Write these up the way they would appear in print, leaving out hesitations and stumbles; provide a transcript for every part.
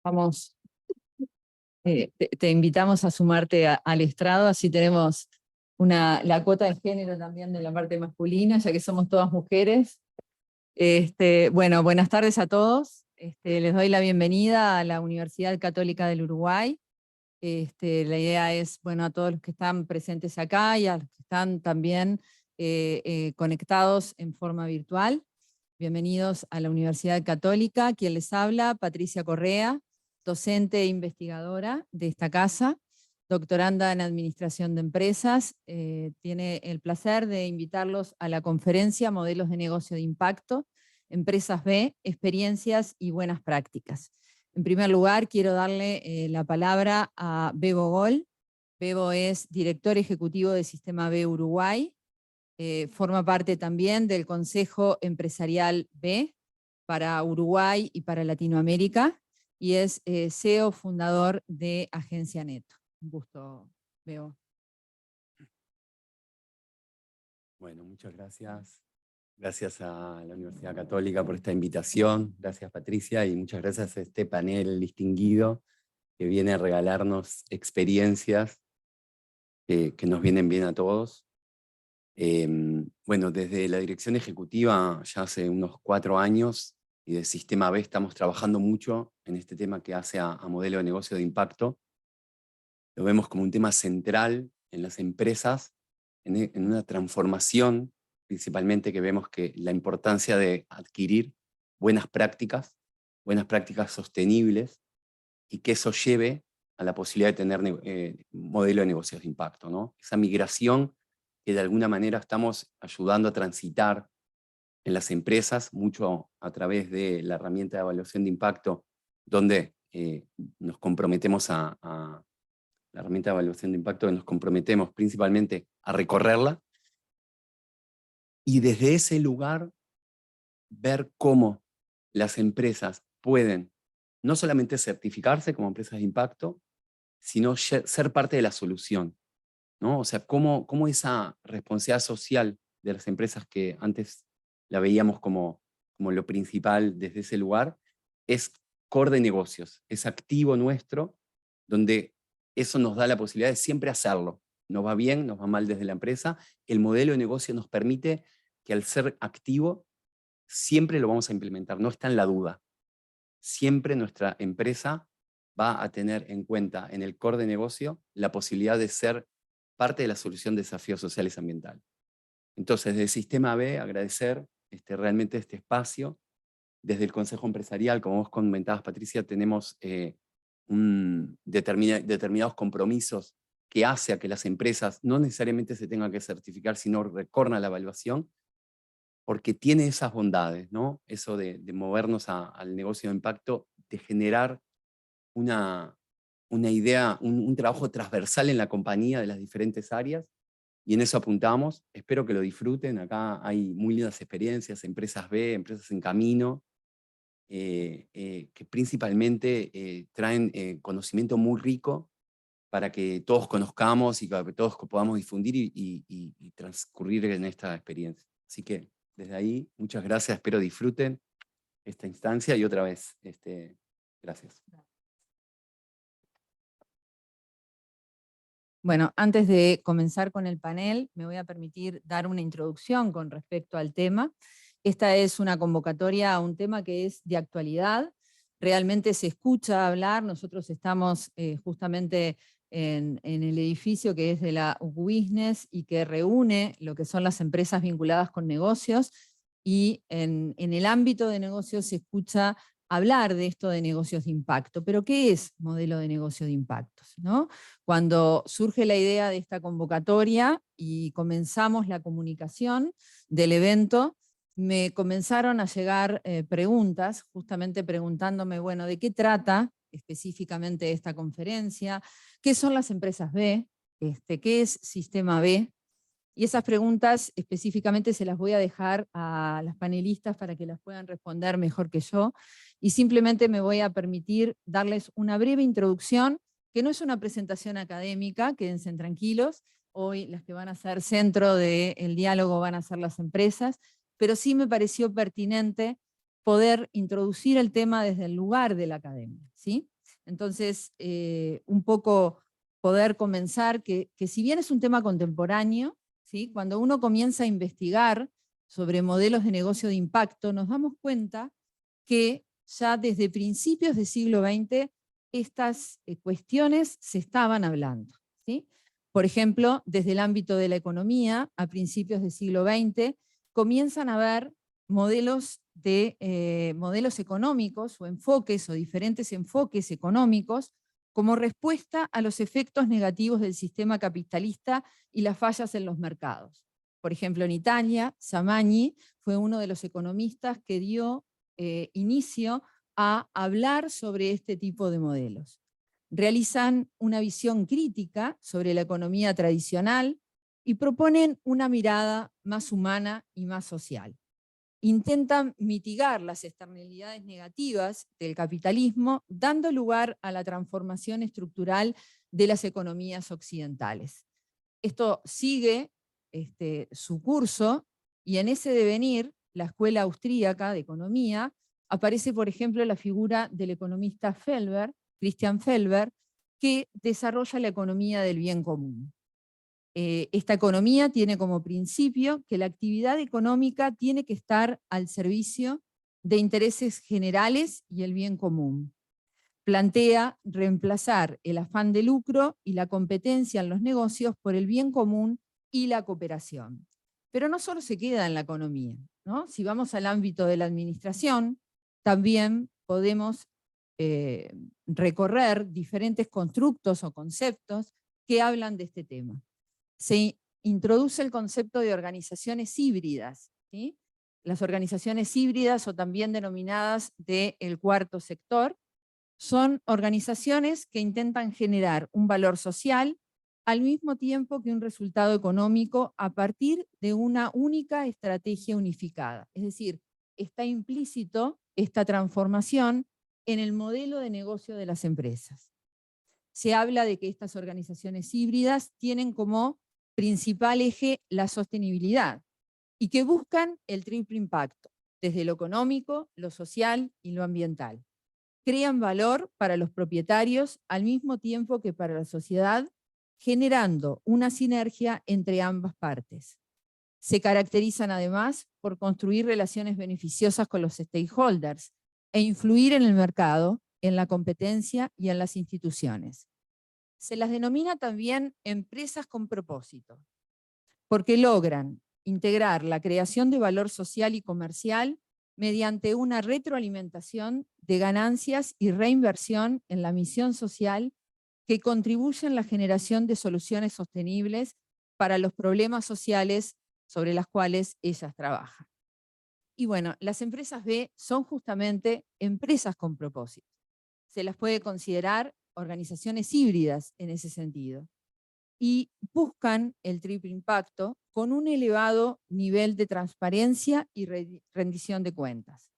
Vamos, te invitamos a sumarte al estrado, así tenemos la cuota de género también de la parte masculina, ya que somos todas mujeres. Bueno, buenas tardes a todos. Les doy la bienvenida a la Universidad Católica del Uruguay. La idea es, bueno, a todos los que están presentes acá y a los que están también conectados en forma virtual. Bienvenidos a la Universidad Católica. Quien les habla, Patricia Correa, docente e investigadora de esta casa, doctoranda en Administración de Empresas. Tiene el placer de invitarlos a la conferencia Modelos de Negocio de Impacto, Empresas B, Experiencias y Buenas Prácticas. En primer lugar, quiero darle la palabra a Bebo Gol. Bebo es director ejecutivo de Sistema B Uruguay. Forma parte también del Consejo Empresarial B para Uruguay y para Latinoamérica, y es CEO fundador de Agencia Neto. Un gusto, Bebo. Bueno, muchas gracias. Gracias a la Universidad Católica por esta invitación. Gracias, Patricia, y muchas gracias a este panel distinguido que viene a regalarnos experiencias que nos vienen bien a todos. Bueno, desde la dirección ejecutiva ya hace unos 4 años y de Sistema B estamos trabajando mucho en este tema que hace a modelo de negocio de impacto. Lo vemos como un tema central en las empresas, en una transformación, principalmente que vemos que la importancia de adquirir buenas prácticas sostenibles, y que eso lleve a la posibilidad de tener modelo de negocios de impacto, ¿no? Esa migración que de alguna manera estamos ayudando a transitar en las empresas, mucho a través de la herramienta de evaluación de impacto, donde nos comprometemos la herramienta de evaluación de impacto, nos comprometemos principalmente a recorrerla, y desde ese lugar ver cómo las empresas pueden no solamente certificarse como empresas de impacto, sino ser parte de la solución, ¿no? O sea, cómo esa responsabilidad social de las empresas, que antes la veíamos como lo principal desde ese lugar, es core de negocios, es activo nuestro, donde eso nos da la posibilidad de siempre hacerlo. Nos va bien, nos va mal desde la empresa, el modelo de negocio nos permite que al ser activo, siempre lo vamos a implementar, no está en la duda. Siempre nuestra empresa va a tener en cuenta en el core de negocio la posibilidad de ser parte de la solución de desafíos sociales y ambientales. Entonces, desde Sistema B, agradecer realmente este espacio. Desde el Consejo Empresarial, como vos comentabas, Patricia, tenemos determinados compromisos que hace a que las empresas no necesariamente se tengan que certificar, sino recorran la evaluación, porque tiene esas bondades, ¿no? Eso de movernos al negocio de impacto, de generar una idea, un trabajo transversal en la compañía de las diferentes áreas, y en eso apuntamos. Espero que lo disfruten. Acá hay muy lindas experiencias, empresas B, empresas en camino, que principalmente traen conocimiento muy rico para que todos conozcamos y para que todos podamos difundir y transcurrir en esta experiencia. Así que desde ahí, muchas gracias, espero disfruten esta instancia, y otra vez, gracias. Bueno, antes de comenzar con el panel, me voy a permitir dar una introducción con respecto al tema. Esta es una convocatoria a un tema que es de actualidad. Realmente se escucha hablar. Nosotros estamos justamente en el edificio que es de la UCUbusiness y que reúne lo que son las empresas vinculadas con negocios, y en el ámbito de negocios se escucha hablar de esto de negocios de impacto. Pero ¿qué es modelo de negocio de impactos, ¿no? Cuando surge la idea de esta convocatoria y comenzamos la comunicación del evento, me comenzaron a llegar preguntas, justamente preguntándome, bueno, ¿de qué trata específicamente esta conferencia? ¿Qué son las empresas B? ¿Qué es Sistema B? Y esas preguntas específicamente se las voy a dejar a las panelistas para que las puedan responder mejor que yo, y simplemente me voy a permitir darles una breve introducción, que no es una presentación académica, quédense tranquilos. Hoy las que van a ser centro del diálogo van a ser las empresas, pero sí me pareció pertinente poder introducir el tema desde el lugar de la academia, ¿sí? Entonces, un poco poder comenzar que si bien es un tema contemporáneo, ¿sí? Cuando uno comienza a investigar sobre modelos de negocio de impacto, nos damos cuenta que ya desde principios del siglo XX estas cuestiones se estaban hablando, ¿sí? Por ejemplo, desde el ámbito de la economía, a principios del siglo XX, comienzan a haber modelos económicos o enfoques o diferentes enfoques económicos como respuesta a los efectos negativos del sistema capitalista y las fallas en los mercados. Por ejemplo, en Italia, Samagni fue uno de los economistas que dio inicio a hablar sobre este tipo de modelos. Realizan una visión crítica sobre la economía tradicional y proponen una mirada más humana y más social. Intentan mitigar las externalidades negativas del capitalismo, dando lugar a la transformación estructural de las economías occidentales. Esto sigue su curso, y en ese devenir, la Escuela Austríaca de Economía, aparece, por ejemplo, la figura del economista Felber, Christian Felber, que desarrolla la economía del bien común. Esta economía tiene como principio que la actividad económica tiene que estar al servicio de intereses generales y el bien común. Plantea reemplazar el afán de lucro y la competencia en los negocios por el bien común y la cooperación. Pero no solo se queda en la economía, ¿no? Si vamos al ámbito de la administración, también podemos recorrer diferentes constructos o conceptos que hablan de este tema. Se introduce el concepto de organizaciones híbridas, ¿sí? Las organizaciones híbridas, o también denominadas del cuarto sector, son organizaciones que intentan generar un valor social al mismo tiempo que un resultado económico a partir de una única estrategia unificada. Es decir, está implícito esta transformación en el modelo de negocio de las empresas. Se habla de que estas organizaciones híbridas tienen como principal eje la sostenibilidad y que buscan el triple impacto, desde lo económico, lo social y lo ambiental. Crean valor para los propietarios al mismo tiempo que para la sociedad, generando una sinergia entre ambas partes. Se caracterizan además por construir relaciones beneficiosas con los stakeholders e influir en el mercado, en la competencia y en las instituciones. Se las denomina también empresas con propósito, porque logran integrar la creación de valor social y comercial mediante una retroalimentación de ganancias y reinversión en la misión social que contribuye en la generación de soluciones sostenibles para los problemas sociales sobre las cuales ellas trabajan. Y bueno, las empresas B son justamente empresas con propósito. Se las puede considerar organizaciones híbridas en ese sentido, y buscan el triple impacto con un elevado nivel de transparencia y rendición de cuentas.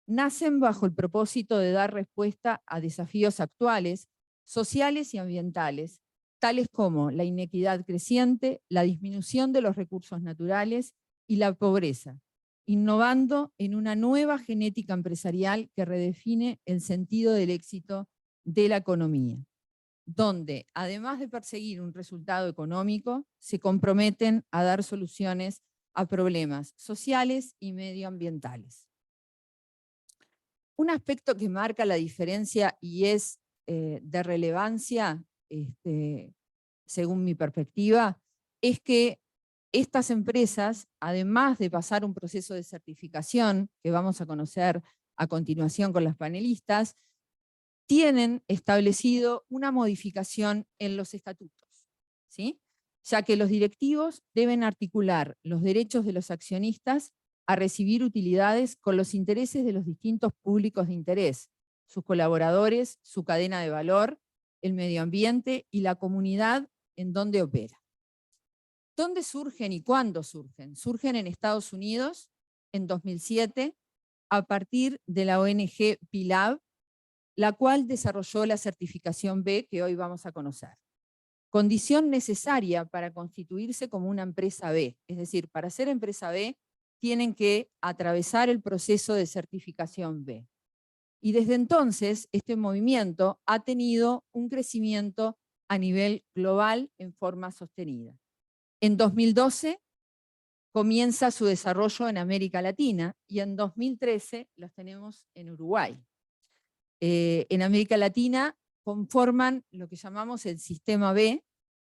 Nacen bajo el propósito de dar respuesta a desafíos actuales, sociales y ambientales, tales como la inequidad creciente, la disminución de los recursos naturales y la pobreza, innovando en una nueva genética empresarial que redefine el sentido del éxito de la economía, donde, además de perseguir un resultado económico, se comprometen a dar soluciones a problemas sociales y medioambientales. Un aspecto que marca la diferencia y es de relevancia, según mi perspectiva, es que estas empresas, además de pasar un proceso de certificación, que vamos a conocer a continuación con las panelistas, tienen establecido una modificación en los estatutos, ¿sí? Ya que los directivos deben articular los derechos de los accionistas a recibir utilidades con los intereses de los distintos públicos de interés, sus colaboradores, su cadena de valor, el medio ambiente y la comunidad en donde opera. ¿Dónde surgen y cuándo surgen? Surgen en Estados Unidos en 2007 a partir de la ONG PILAB, la cual desarrolló la certificación B que hoy vamos a conocer. Condición necesaria para constituirse como una empresa B, es decir, para ser empresa B tienen que atravesar el proceso de certificación B. Y desde entonces este movimiento ha tenido un crecimiento a nivel global en forma sostenida. En 2012 comienza su desarrollo en América Latina y en 2013 los tenemos en Uruguay. En América Latina conforman lo que llamamos el sistema B.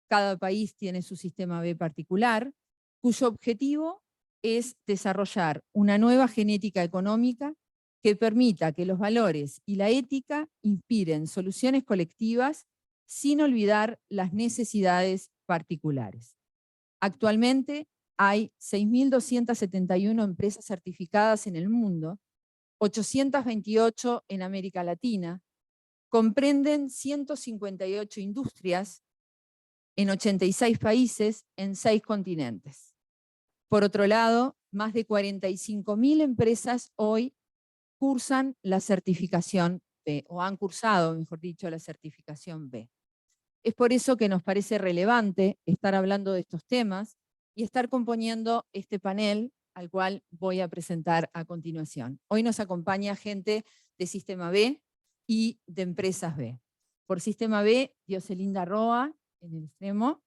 Cada país tiene su sistema B particular, cuyo objetivo es desarrollar una nueva genética económica que permita que los valores y la ética inspiren soluciones colectivas sin olvidar las necesidades particulares. Actualmente hay 6.271 empresas certificadas en el mundo, 828 en América Latina, comprenden 158 industrias en 86 países en 6 continentes. Por otro lado, más de 45.000 empresas hoy cursan la certificación B, o han cursado, mejor dicho, la certificación B. Es por eso que nos parece relevante estar hablando de estos temas y estar componiendo este panel al cual voy a presentar a continuación. Hoy nos acompaña gente de Sistema B y de Empresas B. Por Sistema B, Dioselinda Roa, en el extremo,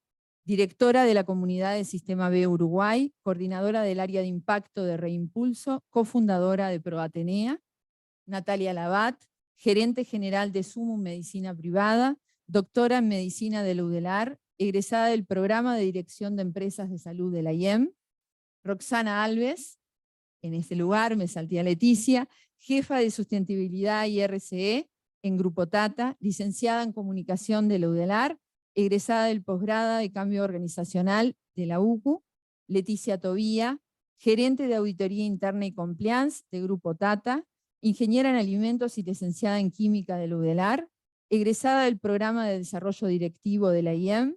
directora de la Comunidad de Sistema B Uruguay, coordinadora del área de impacto de Reimpulso, cofundadora de ProAtenea. Natalia Labat, gerente general de Sumum Medicina Privada, doctora en Medicina de la UDELAR, egresada del Programa de Dirección de Empresas de Salud de la IEM. Roxana Alves, en este lugar me salté a Leticia, jefa de Sustentabilidad y RCE en Grupo Tata, licenciada en Comunicación de la UDELAR, egresada del posgrado de Cambio Organizacional de la UCU. Leticia Tobía, gerente de Auditoría Interna y Compliance de Grupo Tata, ingeniera en alimentos y licenciada en química de la UDELAR, egresada del Programa de Desarrollo Directivo de la IEM,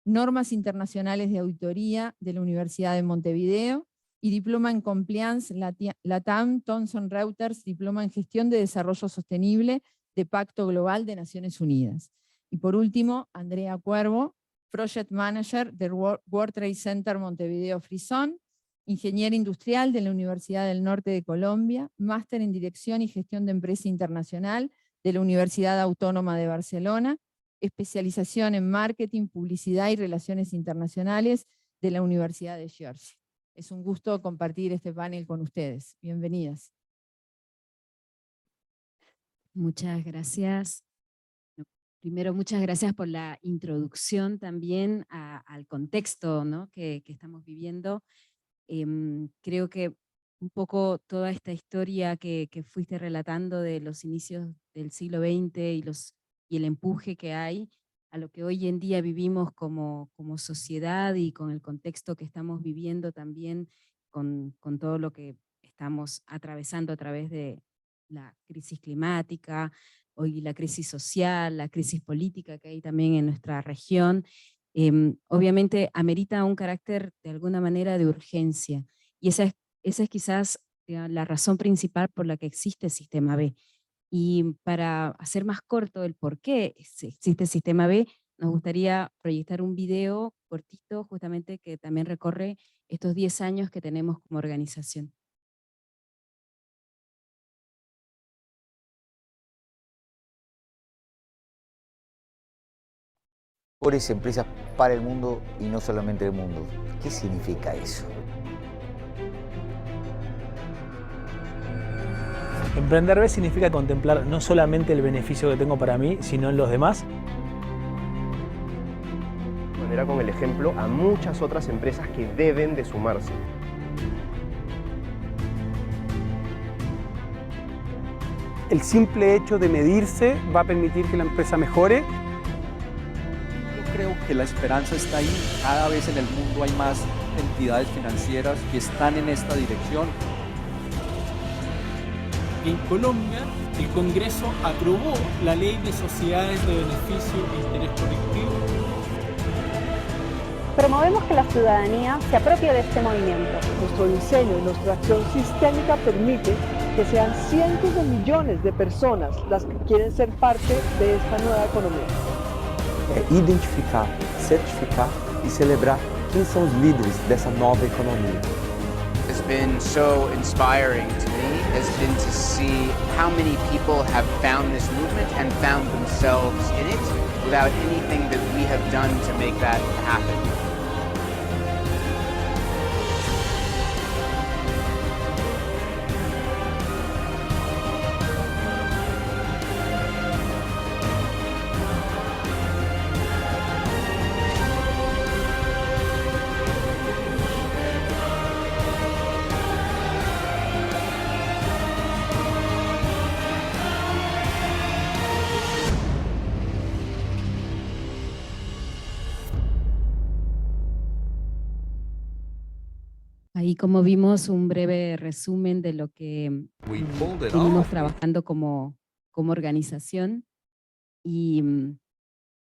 Normas Internacionales de Auditoría de la Universidad de Montevideo y diploma en Compliance LATAM Thomson Reuters, diploma en Gestión de Desarrollo Sostenible de Pacto Global de Naciones Unidas. Y por último, Andrea Cuervo, Project Manager del World Trade Center Montevideo Free Zone, ingeniera industrial de la Universidad del Norte de Colombia, máster en Dirección y Gestión de Empresa Internacional de la Universidad Autónoma de Barcelona, especialización en Marketing, Publicidad y Relaciones Internacionales de la Universidad de Jersey. Es un gusto compartir este panel con ustedes. Bienvenidas. Muchas gracias. Primero, muchas gracias por la introducción también al contexto, ¿no?, que estamos viviendo. Creo que un poco toda esta historia que fuiste relatando de los inicios del siglo XX y el empuje que hay a lo que hoy en día vivimos como sociedad y con el contexto que estamos viviendo también con todo lo que estamos atravesando a través de la crisis climática, hoy la crisis social, la crisis política que hay también en nuestra región, obviamente amerita un carácter de alguna manera de urgencia. Y esa es quizás la razón principal por la que existe el Sistema B. Y para hacer más corto el por qué existe el Sistema B, nos gustaría proyectar un video cortito justamente que también recorre estos 10 años que tenemos como organización. Mejores empresas para el mundo y no solamente el mundo. ¿Qué significa eso? Emprender B significa contemplar no solamente el beneficio que tengo para mí, sino en los demás. Manera con el ejemplo a muchas otras empresas que deben de sumarse. El simple hecho de medirse va a permitir que la empresa mejore. Creo que la esperanza está ahí. Cada vez en el mundo hay más entidades financieras que están en esta dirección. En Colombia, el Congreso aprobó la Ley de Sociedades de Beneficio e Interés Colectivo. Promovemos que la ciudadanía se apropie de este movimiento. Nuestro diseño y nuestra acción sistémica permite que sean cientos de millones de personas las que quieren ser parte de esta nueva economía. Identificar, certificar e celebrar quem são os líderes dessa nova economia. It's been so inspiring to me. has been to see how many people have found this movement and found themselves in it without anything that we have done to make that happen. Ahí como vimos un breve resumen de lo que venimos trabajando como organización y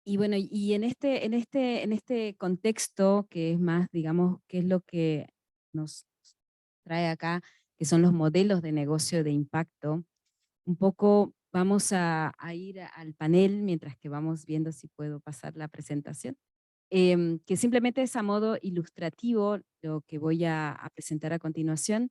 bueno, y en este contexto que es más, digamos, que es lo que nos trae acá, que son los modelos de negocio de impacto, un poco vamos a ir al panel mientras que vamos viendo si puedo pasar la presentación. Que simplemente es a modo ilustrativo lo que voy a presentar a continuación,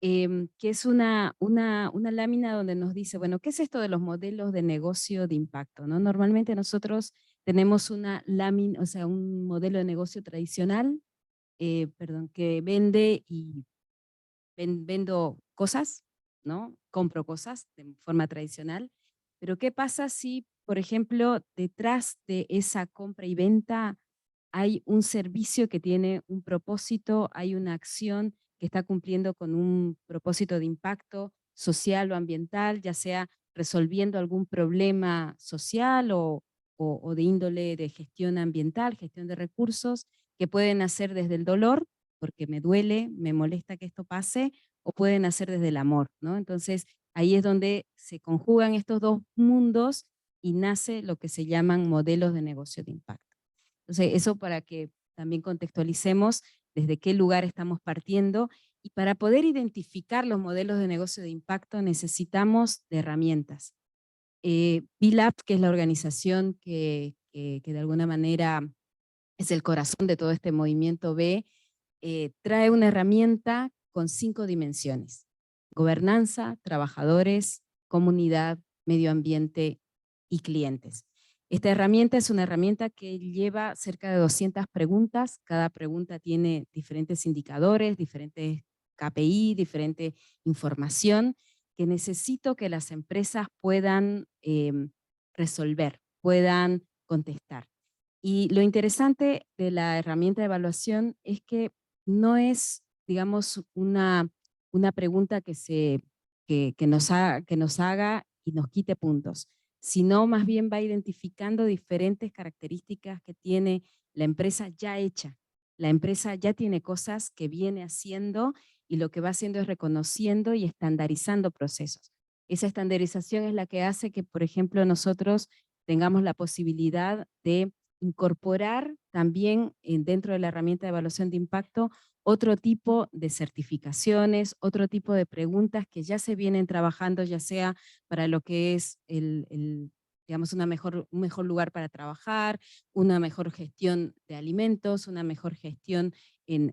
que es una lámina donde nos dice, bueno, ¿qué es esto de los modelos de negocio de impacto? ¿No? Normalmente nosotros tenemos una lámina, o sea, un modelo de negocio tradicional, que vende y vendo cosas, ¿no? Compro cosas de forma tradicional, pero ¿qué pasa si, por ejemplo, detrás de esa compra y venta hay un servicio que tiene un propósito, hay una acción que está cumpliendo con un propósito de impacto social o ambiental, ya sea resolviendo algún problema social o de índole de gestión ambiental, gestión de recursos, que pueden hacer desde el dolor, porque me duele, me molesta que esto pase, o pueden hacer desde el amor, ¿no? Entonces, ahí es donde se conjugan estos dos mundos y nace lo que se llaman modelos de negocio de impacto. Entonces, eso para que también contextualicemos desde qué lugar estamos partiendo, y para poder identificar los modelos de negocio de impacto necesitamos de herramientas. B-Lab, que es la organización que de alguna manera es el corazón de todo este movimiento B, trae una herramienta con 5 dimensiones: gobernanza, trabajadores, comunidad, medio ambiente y clientes. Esta herramienta es una herramienta que lleva cerca de 200 preguntas, cada pregunta tiene diferentes indicadores, diferentes KPI, diferente información que necesito que las empresas puedan resolver, puedan contestar. Y lo interesante de la herramienta de evaluación es que no es, digamos, una pregunta que nos haga y nos quite puntos, sino más bien va identificando diferentes características que tiene la empresa ya hecha. La empresa ya tiene cosas que viene haciendo y lo que va haciendo es reconociendo y estandarizando procesos. Esa estandarización es la que hace que, por ejemplo, nosotros tengamos la posibilidad de incorporar también dentro de la herramienta de evaluación de impacto otro tipo de certificaciones, otro tipo de preguntas que ya se vienen trabajando, ya sea para lo que es digamos, un mejor lugar para trabajar, una mejor gestión de alimentos, una mejor gestión en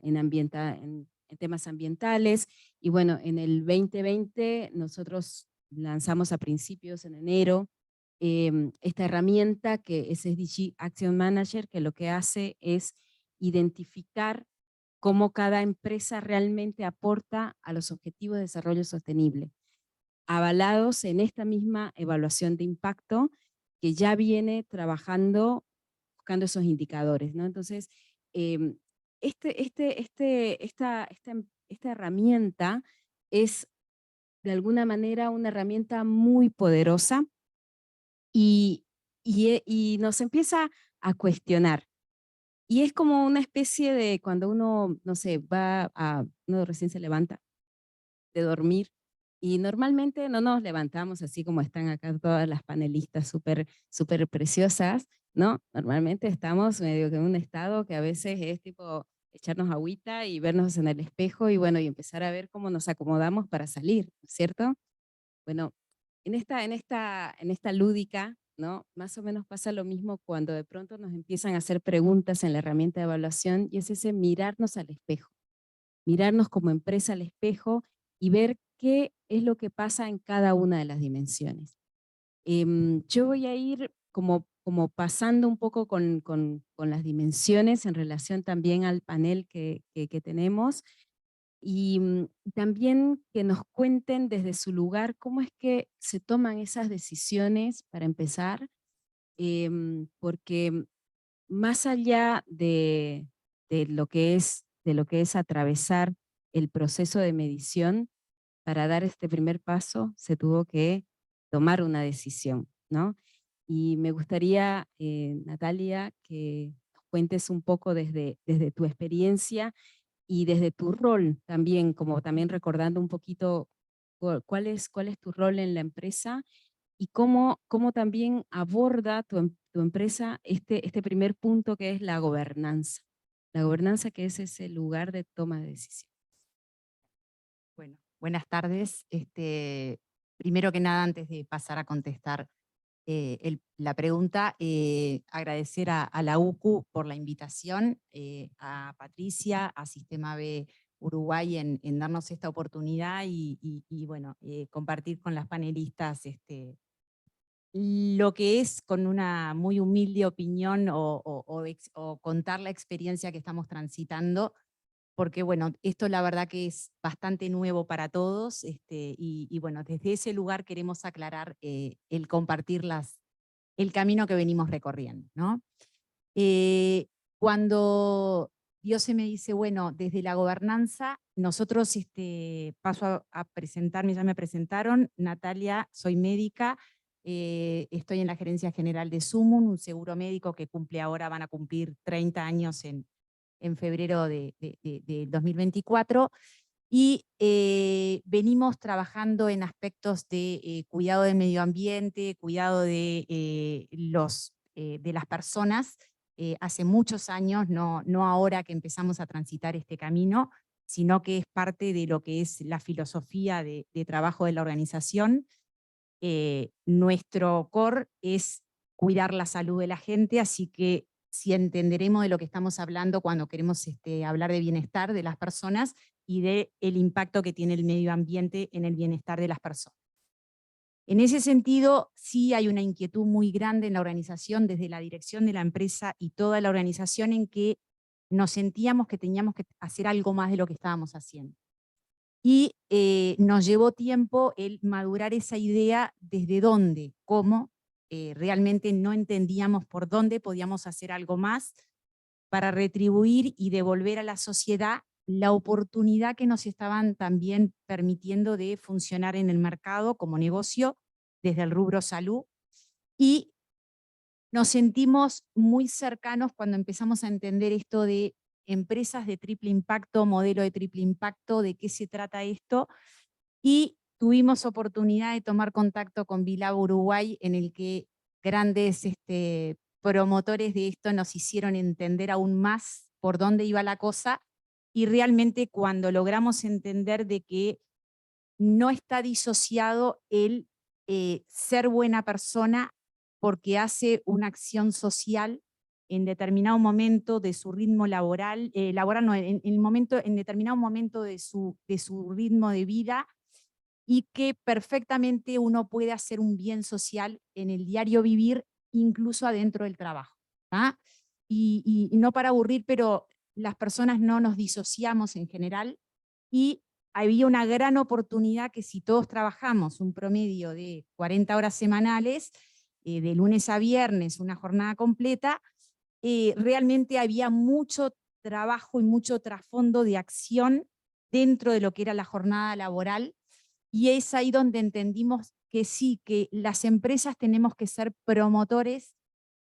temas ambientales. Y bueno, en el 2020 nosotros lanzamos a principios en enero esta herramienta que es SDG Action Manager, que lo que hace es identificar cómo cada empresa realmente aporta a los objetivos de desarrollo sostenible, avalados en esta misma evaluación de impacto que ya viene trabajando, buscando esos indicadores, ¿no? Entonces, esta herramienta es de alguna manera una herramienta muy poderosa y nos empieza a cuestionar. Y es como una especie de cuando uno, no sé, uno recién se levanta de dormir y normalmente no nos levantamos así como están acá todas las panelistas súper preciosas, ¿no? Normalmente estamos medio que en un estado que a veces es tipo echarnos agüita y vernos en el espejo y bueno, y empezar a ver cómo nos acomodamos para salir, ¿cierto? Bueno, en esta lúdica, ¿no? Más o menos pasa lo mismo cuando de pronto nos empiezan a hacer preguntas en la herramienta de evaluación y es ese mirarnos al espejo, mirarnos como empresa al espejo y ver qué es lo que pasa en cada una de las dimensiones. Yo voy a ir como pasando un poco con las dimensiones en relación también al panel que tenemos, y también que nos cuenten desde su lugar cómo es que se toman esas decisiones para empezar, porque más allá de lo que es atravesar el proceso de medición, para dar este primer paso se tuvo que tomar una decisión, ¿no? Y me gustaría, Natalia, que nos cuentes un poco desde tu experiencia y desde tu rol también, como también recordando un poquito cuál es tu rol en la empresa y cómo también aborda tu empresa este primer punto, que es la gobernanza. La gobernanza, que es ese lugar de toma de decisión. Bueno, buenas tardes. Primero que nada, antes de pasar a contestar la pregunta, agradecer a la UCU por la invitación, a Patricia, a Sistema B Uruguay en darnos esta oportunidad y bueno, compartir con las panelistas lo que es, con una muy humilde opinión, o contar la experiencia que estamos transitando, porque bueno, esto la verdad que es bastante nuevo para todos, y bueno, desde ese lugar queremos aclarar el compartir el camino que venimos recorriendo, ¿no? Cuando Dios se me dice, bueno, desde la gobernanza, nosotros, paso a presentarme, ya me presentaron, Natalia, soy médica, estoy en la gerencia general de Sumun, un seguro médico que van a cumplir 30 años en febrero de 2024, y venimos trabajando en aspectos de cuidado del medio ambiente, cuidado de las personas, hace muchos años, no ahora que empezamos a transitar este camino, sino que es parte de lo que es la filosofía de trabajo de la organización. Nuestro core es cuidar la salud de la gente, así que si entenderemos de lo que estamos hablando cuando queremos hablar de bienestar de las personas y del impacto que tiene el medio ambiente en el bienestar de las personas. En ese sentido, sí hay una inquietud muy grande en la organización, desde la dirección de la empresa y toda la organización, en que nos sentíamos que teníamos que hacer algo más de lo que estábamos haciendo. Y nos llevó tiempo el madurar esa idea desde dónde, cómo, realmente no entendíamos por dónde podíamos hacer algo más para retribuir y devolver a la sociedad la oportunidad que nos estaban también permitiendo de funcionar en el mercado como negocio desde el rubro salud. Y nos sentimos muy cercanos cuando empezamos a entender esto de empresas de triple impacto, modelo de triple impacto, de qué se trata esto, y tuvimos oportunidad de tomar contacto con Vilab Uruguay, en el que grandes promotores de esto nos hicieron entender aún más por dónde iba la cosa, y realmente cuando logramos entender de que no está disociado el ser buena persona porque hace una acción social en determinado momento de su ritmo laboral, en determinado momento de su ritmo de vida, y que perfectamente uno puede hacer un bien social en el diario vivir, incluso adentro del trabajo. Y no para aburrir, pero las personas no nos disociamos en general, y había una gran oportunidad que si todos trabajamos un promedio de 40 horas semanales, de lunes a viernes, una jornada completa, realmente había mucho trabajo y mucho trasfondo de acción dentro de lo que era la jornada laboral, y es ahí donde entendimos que sí, que las empresas tenemos que ser promotores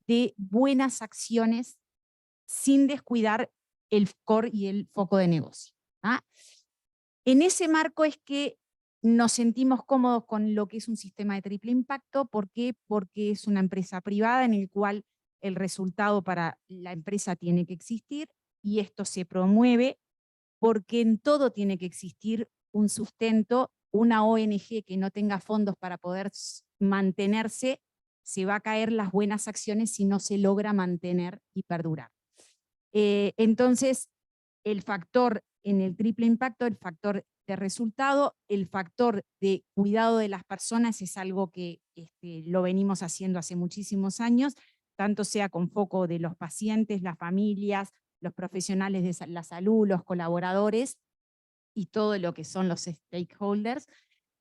de buenas acciones sin descuidar el core y el foco de negocio. En ese marco es que nos sentimos cómodos con lo que es un sistema de triple impacto. ¿Por qué? Porque es una empresa privada en el cual el resultado para la empresa tiene que existir, y esto se promueve porque en todo tiene que existir un sustento. Una ONG que no tenga fondos para poder mantenerse, se va a caer las buenas acciones si no se logra mantener y perdurar. Entonces, el factor en el triple impacto, el factor este resultado. El factor de cuidado de las personas es algo que lo venimos haciendo hace muchísimos años, tanto sea con foco de los pacientes, las familias, los profesionales de la salud, los colaboradores y todo lo que son los stakeholders,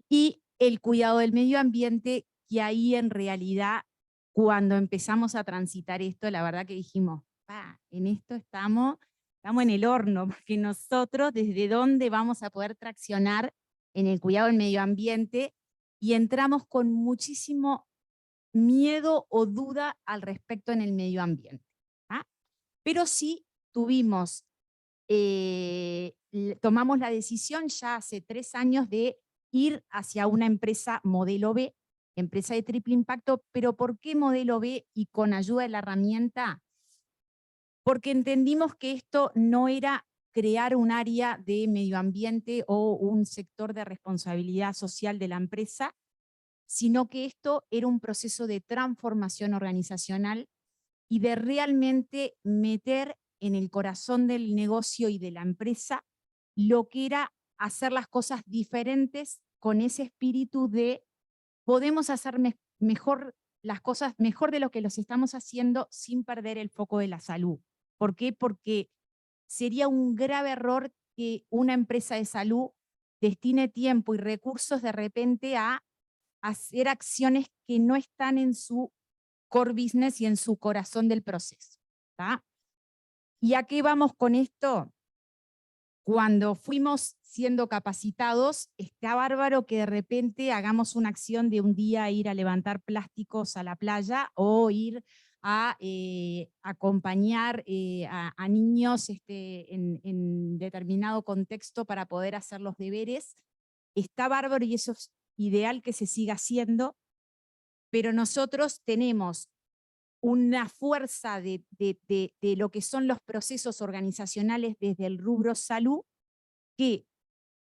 y el cuidado del medio ambiente, que ahí en realidad, cuando empezamos a transitar esto, la verdad que dijimos, en esto estamos en el horno, porque nosotros desde dónde vamos a poder traccionar en el cuidado del medio ambiente, y entramos con muchísimo miedo o duda al respecto en el medio ambiente. Pero sí tuvimos, tomamos la decisión ya hace 3 años de ir hacia una empresa modelo B, empresa de triple impacto. ¿Pero por qué modelo B y con ayuda de la herramienta? Porque entendimos que esto no era crear un área de medio ambiente o un sector de responsabilidad social de la empresa, sino que esto era un proceso de transformación organizacional y de realmente meter en el corazón del negocio y de la empresa lo que era hacer las cosas diferentes, con ese espíritu de podemos hacer mejor las cosas, mejor de lo que los estamos haciendo, sin perder el foco de la salud. ¿Por qué? Porque sería un grave error que una empresa de salud destine tiempo y recursos de repente a hacer acciones que no están en su core business y en su corazón del proceso. ¿Y a qué vamos con esto? Cuando fuimos siendo capacitados, está bárbaro que de repente hagamos una acción de un día ir a levantar plásticos a la playa o ir a acompañar a niños en determinado contexto para poder hacer los deberes. Está bárbaro y eso es ideal que se siga haciendo, pero nosotros tenemos una fuerza de lo que son los procesos organizacionales desde el rubro salud, que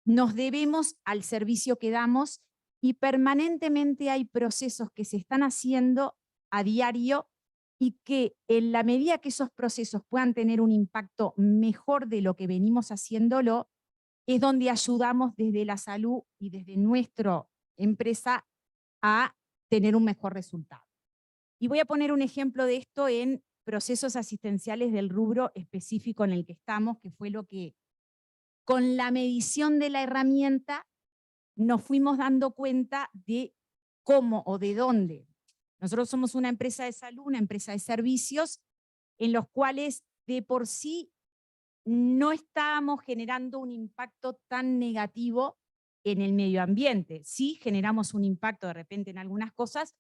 nos debemos al servicio que damos, y permanentemente hay procesos que se están haciendo a diario, y que en la medida que esos procesos puedan tener un impacto mejor de lo que venimos haciéndolo, es donde ayudamos desde la salud y desde nuestra empresa a tener un mejor resultado. Y voy a poner un ejemplo de esto en procesos asistenciales del rubro específico en el que estamos, que fue lo que, con la medición de la herramienta, nos fuimos dando cuenta de cómo o de dónde. Nosotros somos una empresa de salud, una empresa de servicios, en los cuales de por sí no estábamos generando un impacto tan negativo en el medio ambiente. Sí generamos un impacto de repente en algunas cosas,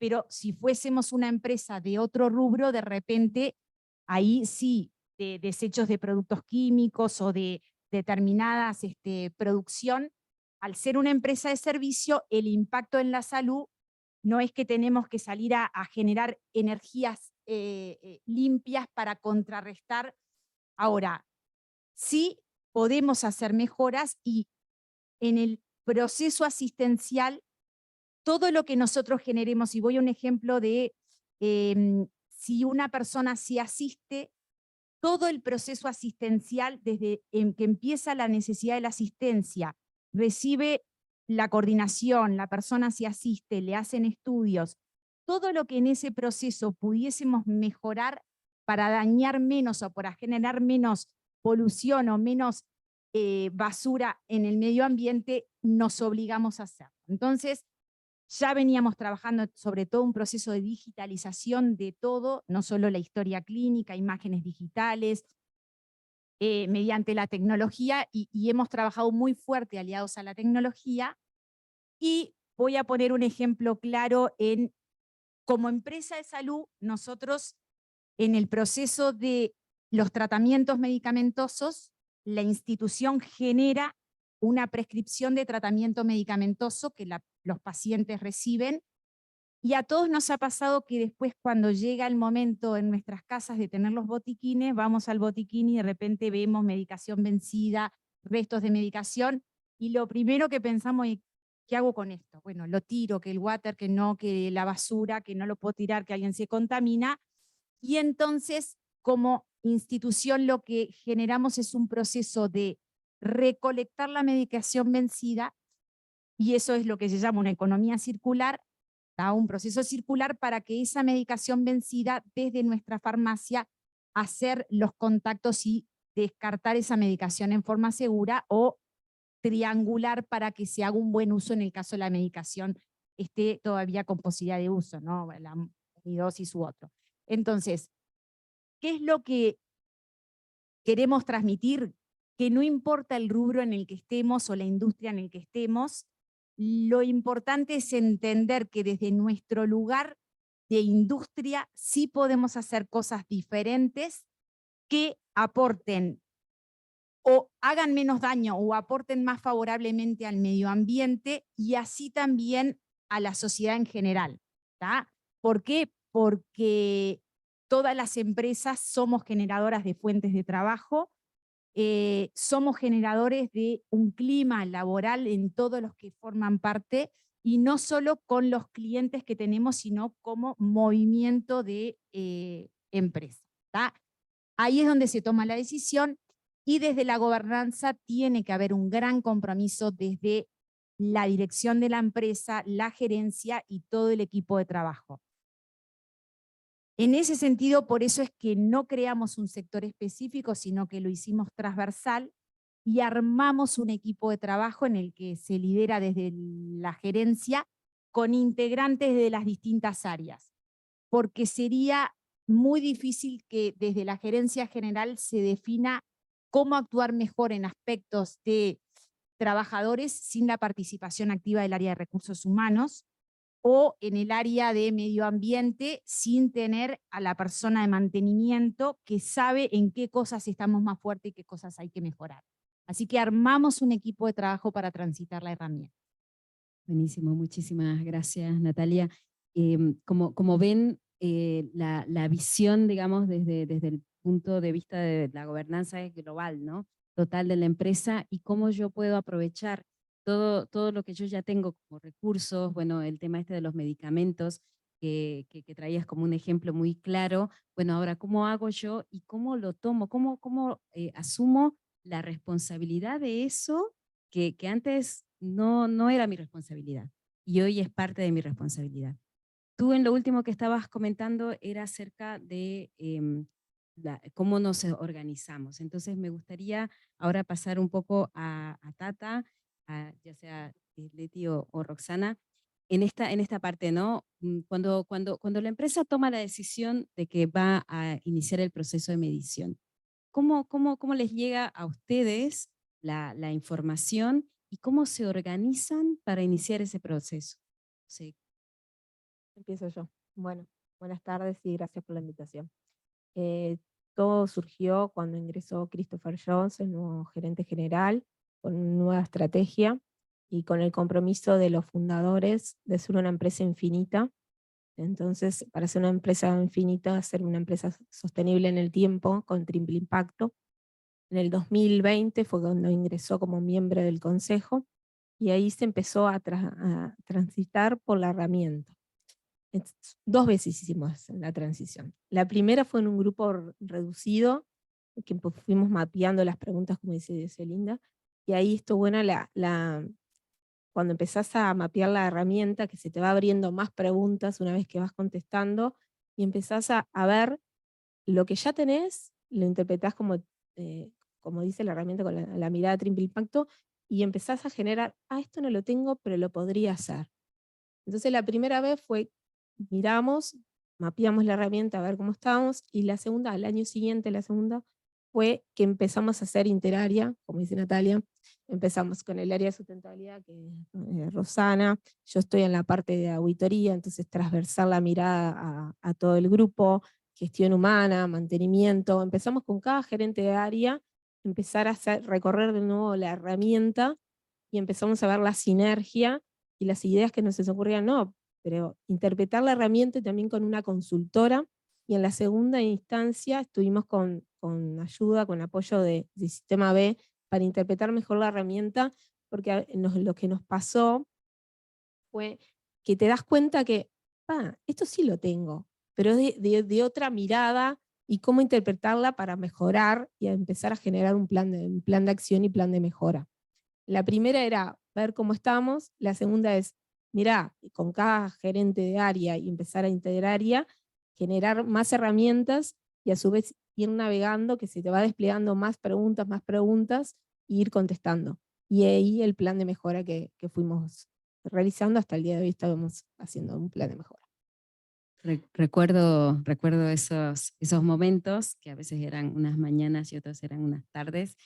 pero si fuésemos una empresa de otro rubro, de repente ahí sí, de desechos de productos químicos o de determinadas producción, al ser una empresa de servicio, el impacto en la salud no es que tenemos que salir a generar energías limpias para contrarrestar. Ahora, sí podemos hacer mejoras, y en el proceso asistencial, todo lo que nosotros generemos, y voy a un ejemplo de si una persona se asiste, todo el proceso asistencial, desde que empieza la necesidad de la asistencia, recibe la coordinación, la persona se asiste, le hacen estudios, todo lo que en ese proceso pudiésemos mejorar para dañar menos o para generar menos polución o menos basura en el medio ambiente, nos obligamos a hacer. Entonces, ya veníamos trabajando sobre todo un proceso de digitalización de todo, no solo la historia clínica, imágenes digitales, mediante la tecnología, y hemos trabajado muy fuerte aliados a la tecnología. Y voy a poner un ejemplo claro como empresa de salud, nosotros en el proceso de los tratamientos medicamentosos, la institución genera una prescripción de tratamiento medicamentoso que los pacientes reciben, y a todos nos ha pasado que después, cuando llega el momento en nuestras casas de tener los botiquines, vamos al botiquín y de repente vemos medicación vencida, restos de medicación, y lo primero que pensamos es, ¿qué hago con esto? Bueno, lo tiro, que el water, que no, que la basura, que no lo puedo tirar, que alguien se contamina. Y entonces, como institución, lo que generamos es un proceso de recolectar la medicación vencida, y eso es lo que se llama una economía circular, un proceso circular para que esa medicación vencida desde nuestra farmacia hacer los contactos y descartar esa medicación en forma segura o triangular para que se haga un buen uso en el caso de la medicación esté todavía con posibilidad de uso, ¿no? La dosis u otro. Entonces, ¿qué es lo que queremos transmitir? Que no importa el rubro en el que estemos o la industria en el que estemos, lo importante es entender que desde nuestro lugar de industria sí podemos hacer cosas diferentes que aporten o hagan menos daño o aporten más favorablemente al medio ambiente y así también a la sociedad en general. ¿Tá? ¿Por qué? Porque todas las empresas somos generadoras de fuentes de trabajo, somos generadores de un clima laboral en todos los que forman parte, y no solo con los clientes que tenemos, sino como movimiento de empresa. ¿Tá? Ahí es donde se toma la decisión, y desde la gobernanza tiene que haber un gran compromiso desde la dirección de la empresa, la gerencia y todo el equipo de trabajo. En ese sentido, por eso es que no creamos un sector específico, sino que lo hicimos transversal y armamos un equipo de trabajo en el que se lidera desde la gerencia con integrantes de las distintas áreas, porque sería muy difícil que desde la gerencia general se defina cómo actuar mejor en aspectos de trabajadores sin la participación activa del área de recursos humanos, o en el área de medio ambiente sin tener a la persona de mantenimiento que sabe en qué cosas estamos más fuertes y qué cosas hay que mejorar. Así que armamos un equipo de trabajo para transitar la herramienta. Buenísimo, muchísimas gracias, Natalia. Como ven, la visión, digamos, desde el punto de vista de la gobernanza es global, ¿no? Total de la empresa, y cómo yo puedo aprovechar todo lo que yo ya tengo como recursos, bueno, el tema de los medicamentos que traías como un ejemplo muy claro. Bueno, ahora, ¿cómo hago yo y cómo lo tomo? ¿Cómo asumo la responsabilidad de eso que antes no era mi responsabilidad y hoy es parte de mi responsabilidad? Tú en lo último que estabas comentando era acerca de cómo nos organizamos. Entonces me gustaría ahora pasar un poco a Tata, ya sea Leti o Roxana, en esta parte, ¿no? Cuando la empresa toma la decisión de que va a iniciar el proceso de medición, ¿cómo les llega a ustedes la información y cómo se organizan para iniciar ese proceso? Sí. Empiezo yo. Bueno, buenas tardes y gracias por la invitación. Todo surgió cuando ingresó Christopher Jones, el nuevo gerente general, con una nueva estrategia y con el compromiso de los fundadores de ser una empresa infinita. Entonces, para ser una empresa infinita, ser una empresa sostenible en el tiempo, con triple impacto. En el 2020 fue cuando ingresó como miembro del consejo, y ahí se empezó a transitar por la herramienta. 2 veces hicimos la transición. La primera fue en un grupo reducido, que fuimos mapeando las preguntas, como dice Linda, y ahí estuvo buena cuando empezás a mapear la herramienta, que se te va abriendo más preguntas una vez que vas contestando, y empezás a ver lo que ya tenés, lo interpretás como dice la herramienta, con la mirada triple impacto, y empezás a generar, esto no lo tengo, pero lo podría hacer. Entonces la primera vez fue, miramos, mapeamos la herramienta a ver cómo estábamos, y la segunda, al año siguiente, la segunda, fue que empezamos a hacer interárea, como dice Natalia. Empezamos con el área de sustentabilidad, que es Rosana, yo estoy en la parte de auditoría, entonces transversal la mirada a todo el grupo, gestión humana, mantenimiento. Empezamos con cada gerente de área, empezar a recorrer de nuevo la herramienta, y empezamos a ver la sinergia y las ideas que nos ocurrían, pero interpretar la herramienta también con una consultora, y en la segunda instancia estuvimos con ayuda, con apoyo de Sistema B, para interpretar mejor la herramienta, porque lo que nos pasó fue que te das cuenta que, esto sí lo tengo, pero de otra mirada, y cómo interpretarla para mejorar y a empezar a generar un plan de acción y plan de mejora. La primera era ver cómo estamos, la segunda es, mirá, con cada gerente de área y empezar a integrar área, generar más herramientas y a su vez ir navegando, que se te va desplegando más preguntas, e ir contestando. Y ahí el plan de mejora que fuimos realizando hasta el día de hoy, estábamos haciendo un plan de mejora. Recuerdo esos momentos, que a veces eran unas mañanas y otras eran unas tardes,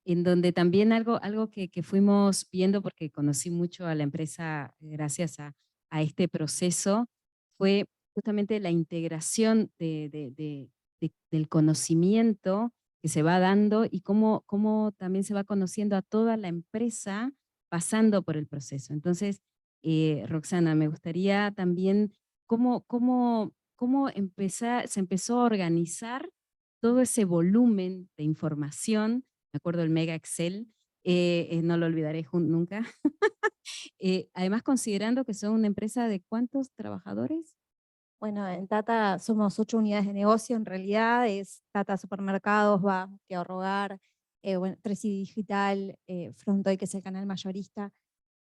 en donde también algo que fuimos viendo, porque conocí mucho a la empresa gracias a este proceso, fue justamente la integración del conocimiento que se va dando y cómo también se va conociendo a toda la empresa pasando por el proceso. Entonces, Roxana, me gustaría también cómo se empezó a organizar todo ese volumen de información. Me acuerdo el Mega Excel, no lo olvidaré nunca. Además, considerando que son una empresa de ¿cuántos trabajadores? Bueno, en Tata somos 8 unidades de negocio, en realidad es Tata Supermercados, va, que Ahorrogar, bueno, 3i Digital, Frontoy, que es el canal mayorista,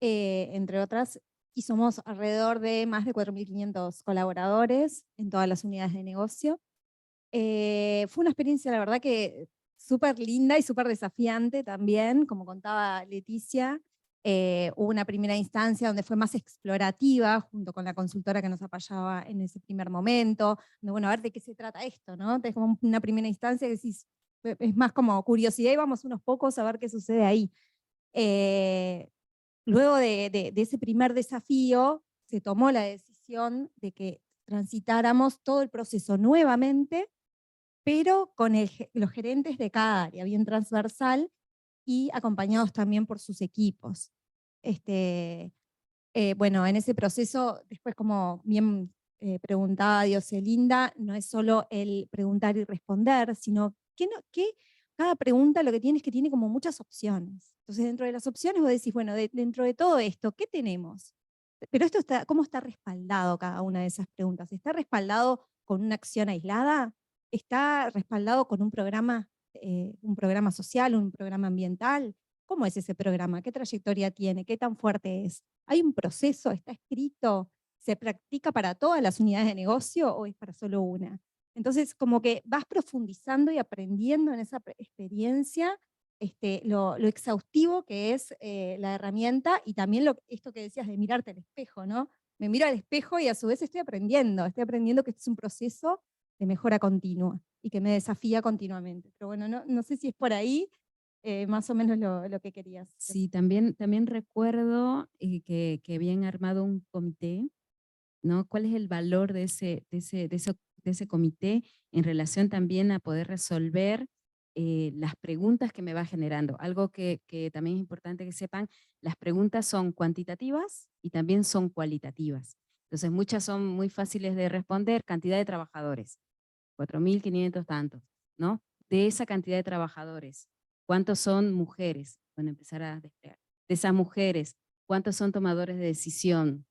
entre otras, y somos alrededor de más de 4.500 colaboradores en todas las unidades de negocio. Fue una experiencia, la verdad, que súper linda y súper desafiante también, como contaba Leticia. Hubo una primera instancia donde fue más explorativa, junto con la consultora que nos apoyaba en ese primer momento, donde, bueno, a ver de qué se trata esto, ¿no? Es como una primera instancia que decís, es más como curiosidad y vamos unos pocos a ver qué sucede ahí. Luego de ese primer desafío, se tomó la decisión de que transitáramos todo el proceso nuevamente, pero con los gerentes de cada área, bien transversal, y acompañados también por sus equipos. Bueno, en ese proceso, después como bien preguntaba Dioselinda, no es solo el preguntar y responder, sino que cada pregunta lo que tiene es que tiene como muchas opciones. Entonces dentro de las opciones vos decís, bueno, dentro de todo esto, ¿qué tenemos? Pero ¿cómo está respaldado cada una de esas preguntas? ¿Está respaldado con una acción aislada? ¿Está respaldado con un programa social, un programa ambiental? ¿Cómo es ese programa? ¿Qué trayectoria tiene? ¿Qué tan fuerte es? ¿Hay un proceso? ¿Está escrito? ¿Se practica para todas las unidades de negocio o es para solo una? Entonces, como que vas profundizando y aprendiendo en esa experiencia lo exhaustivo que es la herramienta y también esto que decías de mirarte al espejo, ¿no? Me miro al espejo y a su vez estoy aprendiendo que esto es un proceso de mejora continua y que me desafía continuamente. Pero bueno, no sé si es por ahí más o menos lo que querías. Sí, también recuerdo que habían armado un comité, ¿no? ¿Cuál es el valor de ese comité en relación también a poder resolver las preguntas que me va generando? Algo que también es importante que sepan, las preguntas son cuantitativas y también son cualitativas. Entonces muchas son muy fáciles de responder, cantidad de trabajadores, 4.500 tantos, ¿no? De esa cantidad de trabajadores, ¿cuántos son mujeres? Bueno, empezar a desplegar. De esas mujeres, ¿cuántos son tomadores de decisión?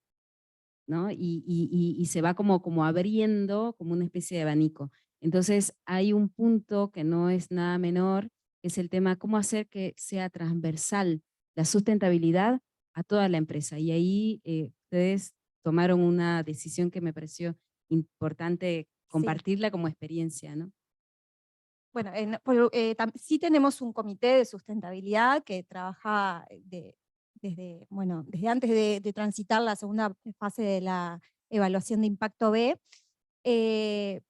¿No? Y se va como abriendo como una especie de abanico. Entonces hay un punto que no es nada menor, que es el tema cómo hacer que sea transversal la sustentabilidad a toda la empresa. Y ahí ustedes tomaron una decisión que me pareció importante compartirla como experiencia, ¿no? Bueno, sí tenemos un comité de sustentabilidad que trabaja desde antes de transitar la segunda fase de la evaluación de impacto B,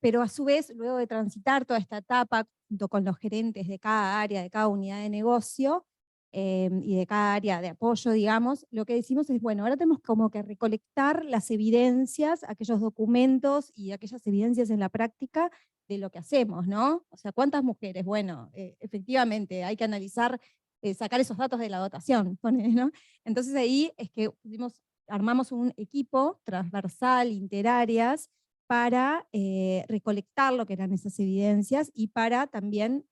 pero a su vez, luego de transitar toda esta etapa, junto con los gerentes de cada área, de cada unidad de negocio, y de cada área de apoyo, digamos, lo que decimos es, bueno, ahora tenemos como que recolectar las evidencias, aquellos documentos y aquellas evidencias en la práctica de lo que hacemos, ¿no? O sea, ¿cuántas mujeres? Bueno, efectivamente, hay que analizar, sacar esos datos de la dotación, ¿no? Entonces ahí es que armamos un equipo transversal, interáreas, para recolectar lo que eran esas evidencias y para también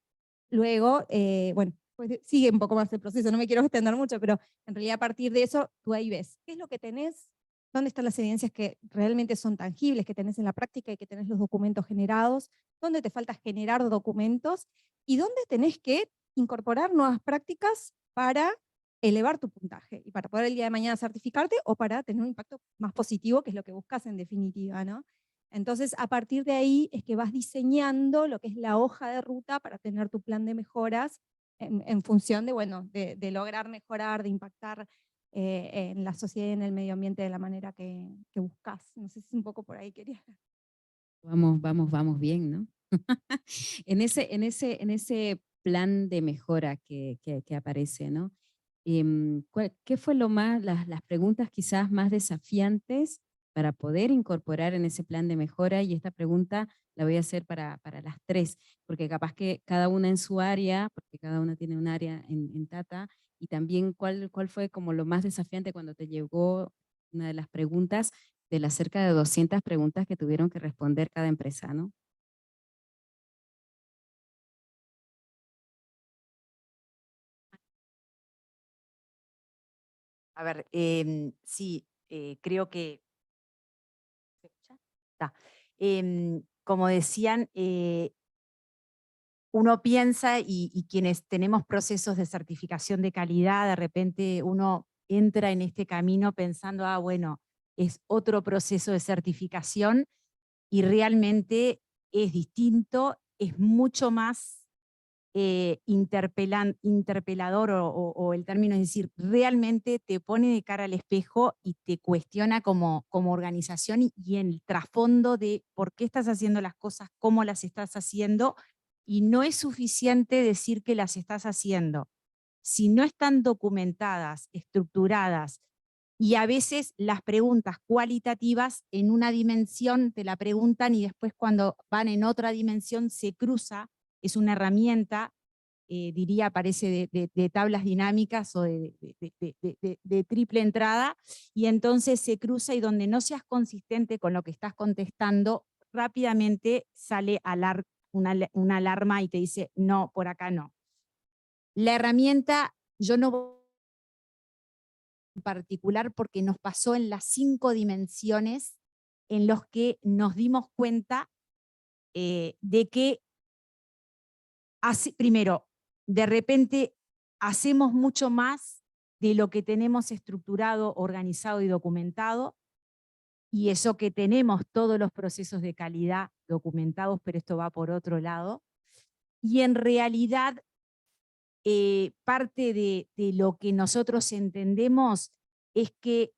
luego, bueno, pues sigue un poco más el proceso, no me quiero extender mucho, pero en realidad a partir de eso tú ahí ves qué es lo que tenés, ¿Dónde están las evidencias que realmente son tangibles, que tenés en la práctica y que tenés los documentos generados? ¿Dónde te falta generar documentos? ¿Y dónde tenés que incorporar nuevas prácticas para elevar tu puntaje? Y para poder el día de mañana certificarte o para tener un impacto más positivo, que es lo que buscas en definitiva, ¿no? Entonces, a partir de ahí es que vas diseñando lo que es la hoja de ruta para tener tu plan de mejoras en función de, bueno, de lograr mejorar, de impactar en la sociedad y en el medio ambiente de la manera que buscas. No sé si un poco por ahí quería. Vamos bien, ¿no? en ese plan de mejora que aparece, ¿no? ¿Qué fue las preguntas quizás más desafiantes para poder incorporar en ese plan de mejora? Y esta pregunta la voy a hacer para las tres, porque capaz que cada una en su área, porque cada una tiene un área en Tata, y también cuál fue como lo más desafiante cuando te llegó una de las preguntas de las cerca de 200 preguntas que tuvieron que responder cada empresa, ¿no? A ver, sí, creo que... como decían, uno piensa y quienes tenemos procesos de certificación de calidad, de repente uno entra en este camino pensando, bueno, es otro proceso de certificación y realmente es distinto, es mucho más interpelador o el término es decir, realmente te pone de cara al espejo y te cuestiona como organización y en el trasfondo de por qué estás haciendo las cosas, cómo las estás haciendo, y no es suficiente decir que las estás haciendo. Si no están documentadas, estructuradas, y a veces las preguntas cualitativas en una dimensión te la preguntan y después cuando van en otra dimensión se cruza, es una herramienta, diría, parece de tablas dinámicas o de triple entrada, y entonces se cruza y donde no seas consistente con lo que estás contestando, rápidamente sale una alarma y te dice, no, por acá no. La herramienta, yo no en particular porque nos pasó en las 5 dimensiones en los que nos dimos cuenta de que primero, de repente hacemos mucho más de lo que tenemos estructurado, organizado y documentado, y eso que tenemos todos los procesos de calidad documentados, pero esto va por otro lado, y en realidad parte de lo que nosotros entendemos es que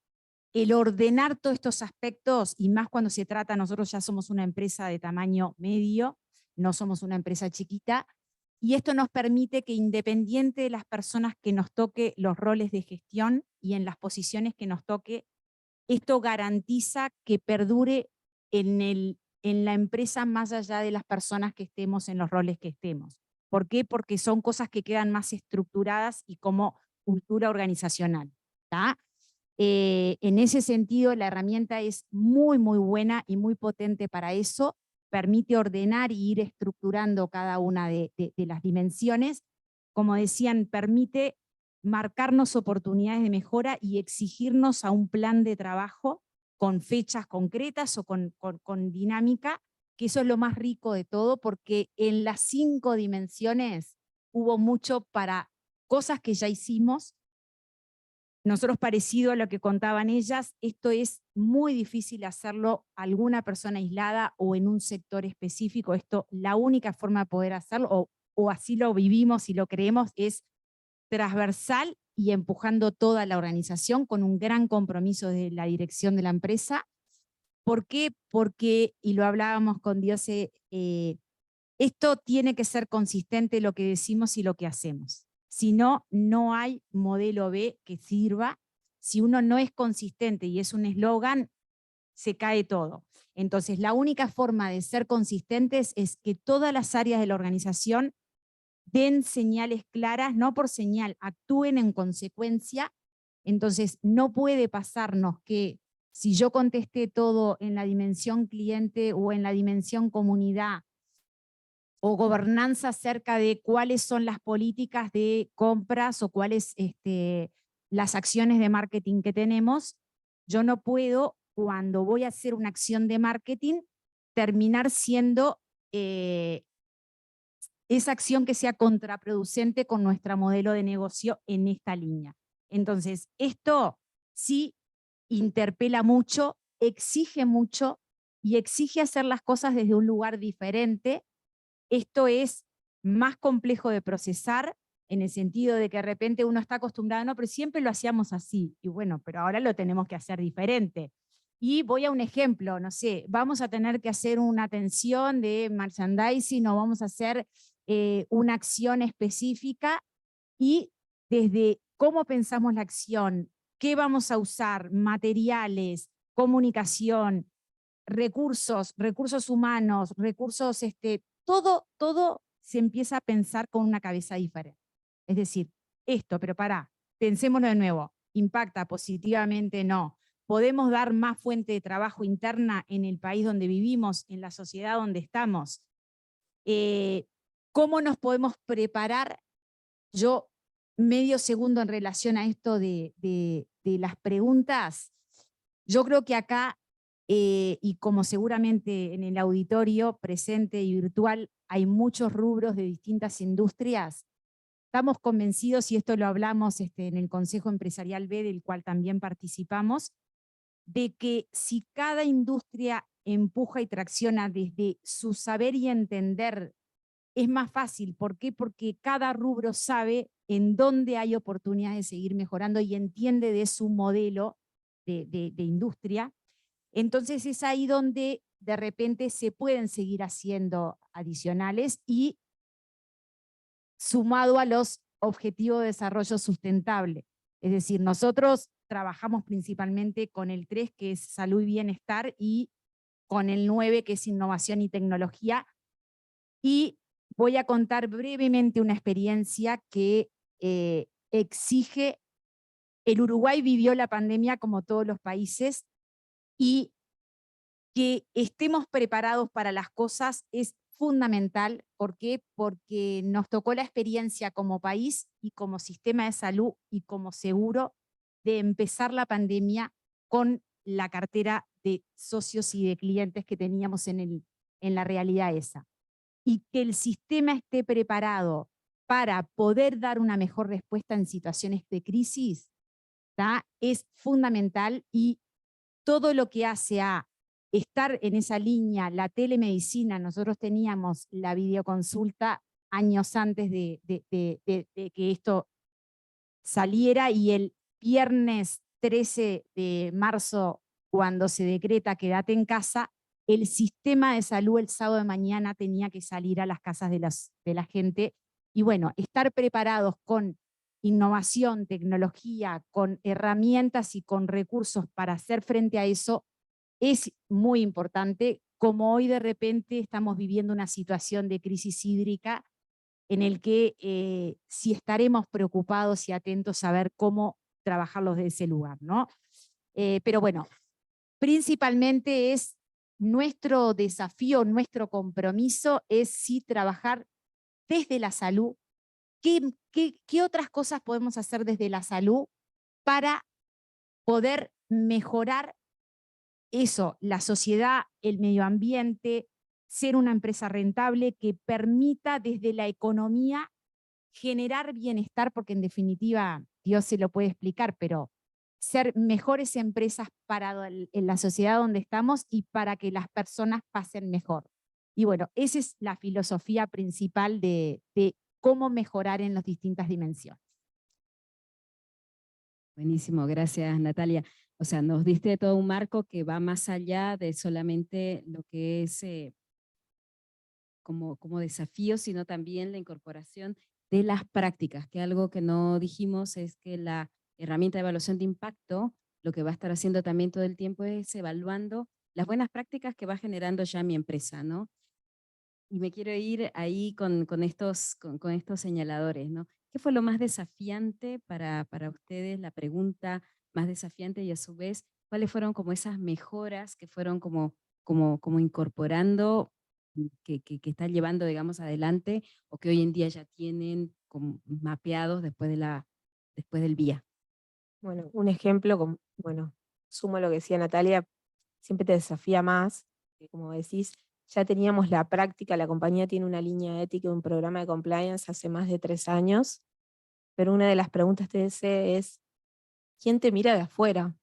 el ordenar todos estos aspectos, y más cuando se trata, nosotros ya somos una empresa de tamaño medio, no somos una empresa chiquita, y esto nos permite que independiente de las personas que nos toque los roles de gestión y en las posiciones que nos toque, esto garantiza que perdure en la empresa más allá de las personas que estemos en los roles que estemos. ¿Por qué? Porque son cosas que quedan más estructuradas y como cultura organizacional. ¿Tá? En ese sentido, la herramienta es muy, muy buena y muy potente para eso. Permite ordenar y ir estructurando cada una de las dimensiones. Como decían, permite marcarnos oportunidades de mejora y exigirnos a un plan de trabajo con fechas concretas o con dinámica, que eso es lo más rico de todo, porque en las 5 dimensiones hubo mucho para cosas que ya hicimos. Nosotros, parecido a lo que contaban ellas, esto es muy difícil hacerlo alguna persona aislada o en un sector específico. Esto, la única forma de poder hacerlo, o así lo vivimos y lo creemos, es transversal y empujando toda la organización con un gran compromiso de la dirección de la empresa. ¿Por qué? Porque, y lo hablábamos con Diose, esto tiene que ser consistente lo que decimos y lo que hacemos. Si no, no hay modelo B que sirva. Si uno no es consistente y es un eslogan, se cae todo. Entonces, la única forma de ser consistentes es que todas las áreas de la organización den señales claras, no por señal, actúen en consecuencia. Entonces, no puede pasarnos que si yo contesté todo en la dimensión cliente o en la dimensión comunidad, o gobernanza acerca de cuáles son las políticas de compras o cuáles las acciones de marketing que tenemos, Yo no puedo, cuando voy a hacer una acción de marketing, terminar siendo esa acción que sea contraproducente con nuestro modelo de negocio en esta línea. Entonces, esto sí interpela mucho, exige mucho y exige hacer las cosas desde un lugar diferente. Esto es más complejo de procesar en el sentido de que de repente uno está acostumbrado, no, pero siempre lo hacíamos así. Y bueno, pero ahora lo tenemos que hacer diferente. Y voy a un ejemplo, no sé, vamos a tener que hacer una atención de merchandising o vamos a hacer una acción específica y desde cómo pensamos la acción, qué vamos a usar, materiales, comunicación, recursos humanos, recursos, todo se empieza a pensar con una cabeza diferente. Es decir, esto, pero pensémoslo de nuevo, ¿impacta positivamente? No. ¿Podemos dar más fuente de trabajo interna en el país donde vivimos, en la sociedad donde estamos? ¿Cómo nos podemos preparar? Yo, medio segundo en relación a esto de las preguntas, yo creo que acá, y como seguramente en el auditorio presente y virtual, hay muchos rubros de distintas industrias, estamos convencidos, y esto lo hablamos en el Consejo Empresarial B, del cual también participamos, de que si cada industria empuja y tracciona desde su saber y entender, es más fácil. ¿Por qué? Porque cada rubro sabe en dónde hay oportunidades de seguir mejorando y entiende de su modelo de industria. Entonces es ahí donde de repente se pueden seguir haciendo adicionales y sumado a los objetivos de desarrollo sustentable. Es decir, nosotros trabajamos principalmente con el 3, que es salud y bienestar, y con el 9, que es innovación y tecnología. Y voy a contar brevemente una experiencia que exige. El Uruguay vivió la pandemia como todos los países, y que estemos preparados para las cosas es fundamental. ¿Por qué? Porque nos tocó la experiencia como país y como sistema de salud y como seguro de empezar la pandemia con la cartera de socios y de clientes que teníamos en la realidad esa. Y que el sistema esté preparado para poder dar una mejor respuesta en situaciones de crisis, ¿tá? Es fundamental, y todo lo que hace a estar en esa línea, la telemedicina. Nosotros teníamos la videoconsulta años antes de que esto saliera, y el viernes 13 de marzo, cuando se decreta quédate en casa, el sistema de salud el sábado de mañana tenía que salir a las casas de la gente. Y bueno, estar preparados con innovación, tecnología, con herramientas y con recursos para hacer frente a eso es muy importante, como hoy de repente estamos viviendo una situación de crisis hídrica en el que sí estaremos preocupados y atentos a ver cómo trabajarlos de ese lugar, ¿no? Pero bueno, principalmente es nuestro desafío, nuestro compromiso es sí trabajar desde la salud. ¿Qué otras cosas podemos hacer desde la salud para poder mejorar eso, la sociedad, el medio ambiente, ser una empresa rentable que permita desde la economía generar bienestar? Porque en definitiva, Dios se lo puede explicar, pero ser mejores empresas para en la sociedad donde estamos y para que las personas pasen mejor. Y bueno, esa es la filosofía principal de cómo mejorar en las distintas dimensiones. Buenísimo, gracias Natalia. O sea, nos diste todo un marco que va más allá de solamente lo que es como desafío, sino también la incorporación de las prácticas, que algo que no dijimos es que la herramienta de evaluación de impacto lo que va a estar haciendo también todo el tiempo es evaluando las buenas prácticas que va generando ya mi empresa, ¿no? Y me quiero ir ahí con estos señaladores, ¿no? ¿Qué fue lo más desafiante para ustedes? La pregunta más desafiante, y a su vez, ¿cuáles fueron como esas mejoras que fueron como incorporando, que están llevando, digamos, adelante, o que hoy en día ya tienen como mapeados después del VIA? Bueno, un ejemplo, bueno, sumo lo que decía Natalia, siempre te desafía más, que como decís, ya teníamos la práctica, la compañía tiene una línea ética y un programa de compliance hace más de 3 años, pero una de las preguntas TS es, ¿quién te mira de afuera?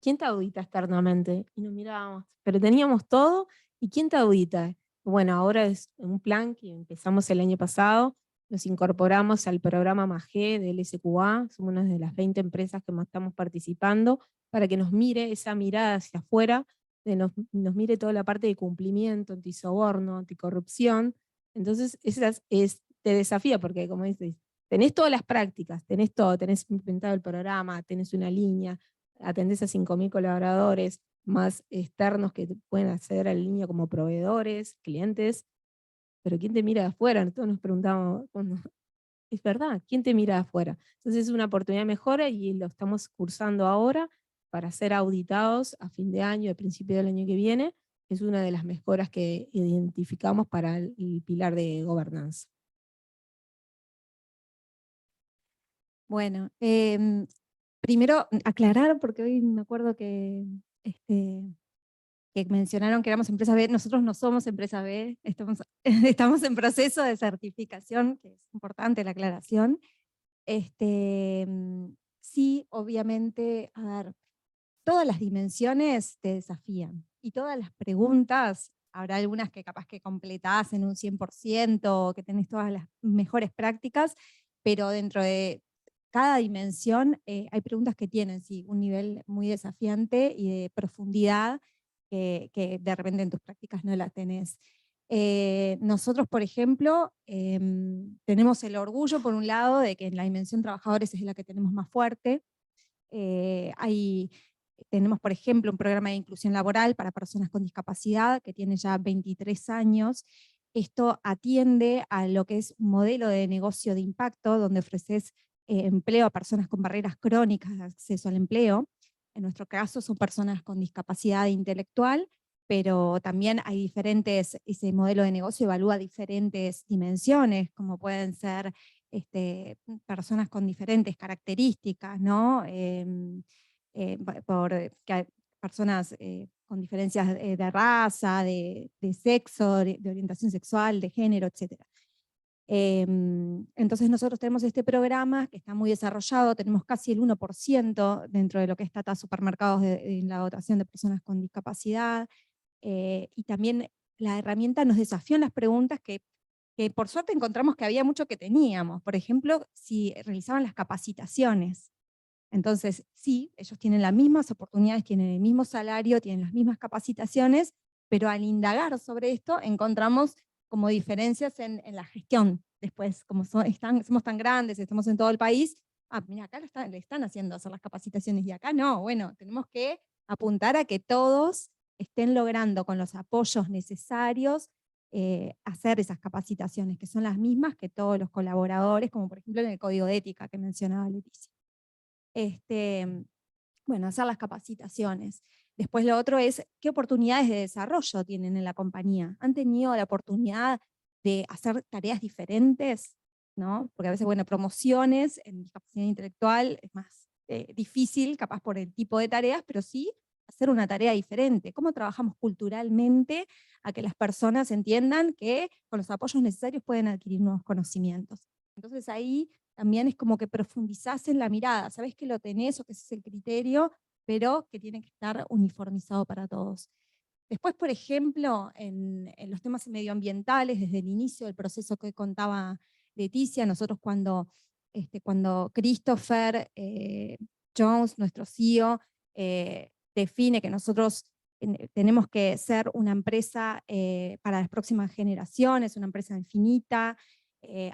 ¿Quién te audita externamente? Y nos mirábamos, pero teníamos todo, ¿y quién te audita? Bueno, ahora es un plan que empezamos el año pasado, nos incorporamos al programa MAGE del SQA, somos una de las 20 empresas que más estamos participando, para que nos mire esa mirada hacia afuera, nos mire toda la parte de cumplimiento, antisoborno, anticorrupción. Entonces, te desafía, porque como dices, tenés todas las prácticas, tenés todo, tenés implementado el programa, tenés una línea, atendés a 5.000 colaboradores, más externos que pueden acceder a la línea como proveedores, clientes, pero ¿quién te mira de afuera? Nosotros nos preguntamos, es verdad, ¿quién te mira de afuera? Entonces es una oportunidad de mejora y lo estamos cursando ahora para ser auditados a fin de año, a principio del año que viene. Es una de las mejoras que identificamos para el pilar de gobernanza. Bueno, primero aclarar, porque hoy me acuerdo que mencionaron que éramos empresa B. Nosotros no somos empresa B, estamos en proceso de certificación, que es importante la aclaración. Sí, obviamente, a ver, todas las dimensiones te desafían, y todas las preguntas, habrá algunas que capaz que completás en un 100%, que tenés todas las mejores prácticas, pero dentro de cada dimensión hay preguntas que tienen sí, un nivel muy desafiante y de profundidad, que de repente en tus prácticas no la tenés. Nosotros, por ejemplo, tenemos el orgullo, por un lado, de que en la dimensión trabajadores es la que tenemos más fuerte. Tenemos, por ejemplo, un programa de inclusión laboral para personas con discapacidad que tiene ya 23 años. Esto atiende a lo que es un modelo de negocio de impacto, donde ofreces empleo a personas con barreras crónicas de acceso al empleo. En nuestro caso son personas con discapacidad intelectual, pero también hay ese modelo de negocio evalúa diferentes dimensiones, como pueden ser personas con diferentes características, ¿no? Personas con diferencias de raza, de sexo, de orientación sexual, de género, etc. Entonces nosotros tenemos este programa que está muy desarrollado, tenemos casi el 1% dentro de lo que es Tata Supermercados en la dotación de personas con discapacidad, y también la herramienta nos desafió en las preguntas que por suerte encontramos que había mucho que teníamos. Por ejemplo, si realizaban las capacitaciones. Entonces, sí, ellos tienen las mismas oportunidades, tienen el mismo salario, tienen las mismas capacitaciones, pero al indagar sobre esto encontramos como diferencias en la gestión. Después, como somos tan grandes, estamos en todo el país, mira, acá le están haciendo hacer las capacitaciones y acá no. Bueno, tenemos que apuntar a que todos estén logrando con los apoyos necesarios hacer esas capacitaciones, que son las mismas que todos los colaboradores, como por ejemplo en el código de ética que mencionaba Leticia. Bueno, hacer las capacitaciones. Después lo otro es, ¿qué oportunidades de desarrollo tienen en la compañía? ¿Han tenido la oportunidad de hacer tareas diferentes? ¿No? Porque a veces, bueno, promociones en discapacidad intelectual es más difícil, capaz por el tipo de tareas, pero sí hacer una tarea diferente. ¿Cómo trabajamos culturalmente a que las personas entiendan que con los apoyos necesarios pueden adquirir nuevos conocimientos? Entonces ahí también es como que profundizás en la mirada, sabés que lo tenés o que ese es el criterio, pero que tiene que estar uniformizado para todos. Después, por ejemplo, en los temas medioambientales, desde el inicio del proceso que contaba Leticia, nosotros cuando Christopher Jones, nuestro CEO, define que nosotros tenemos que ser una empresa para las próximas generaciones, una empresa infinita,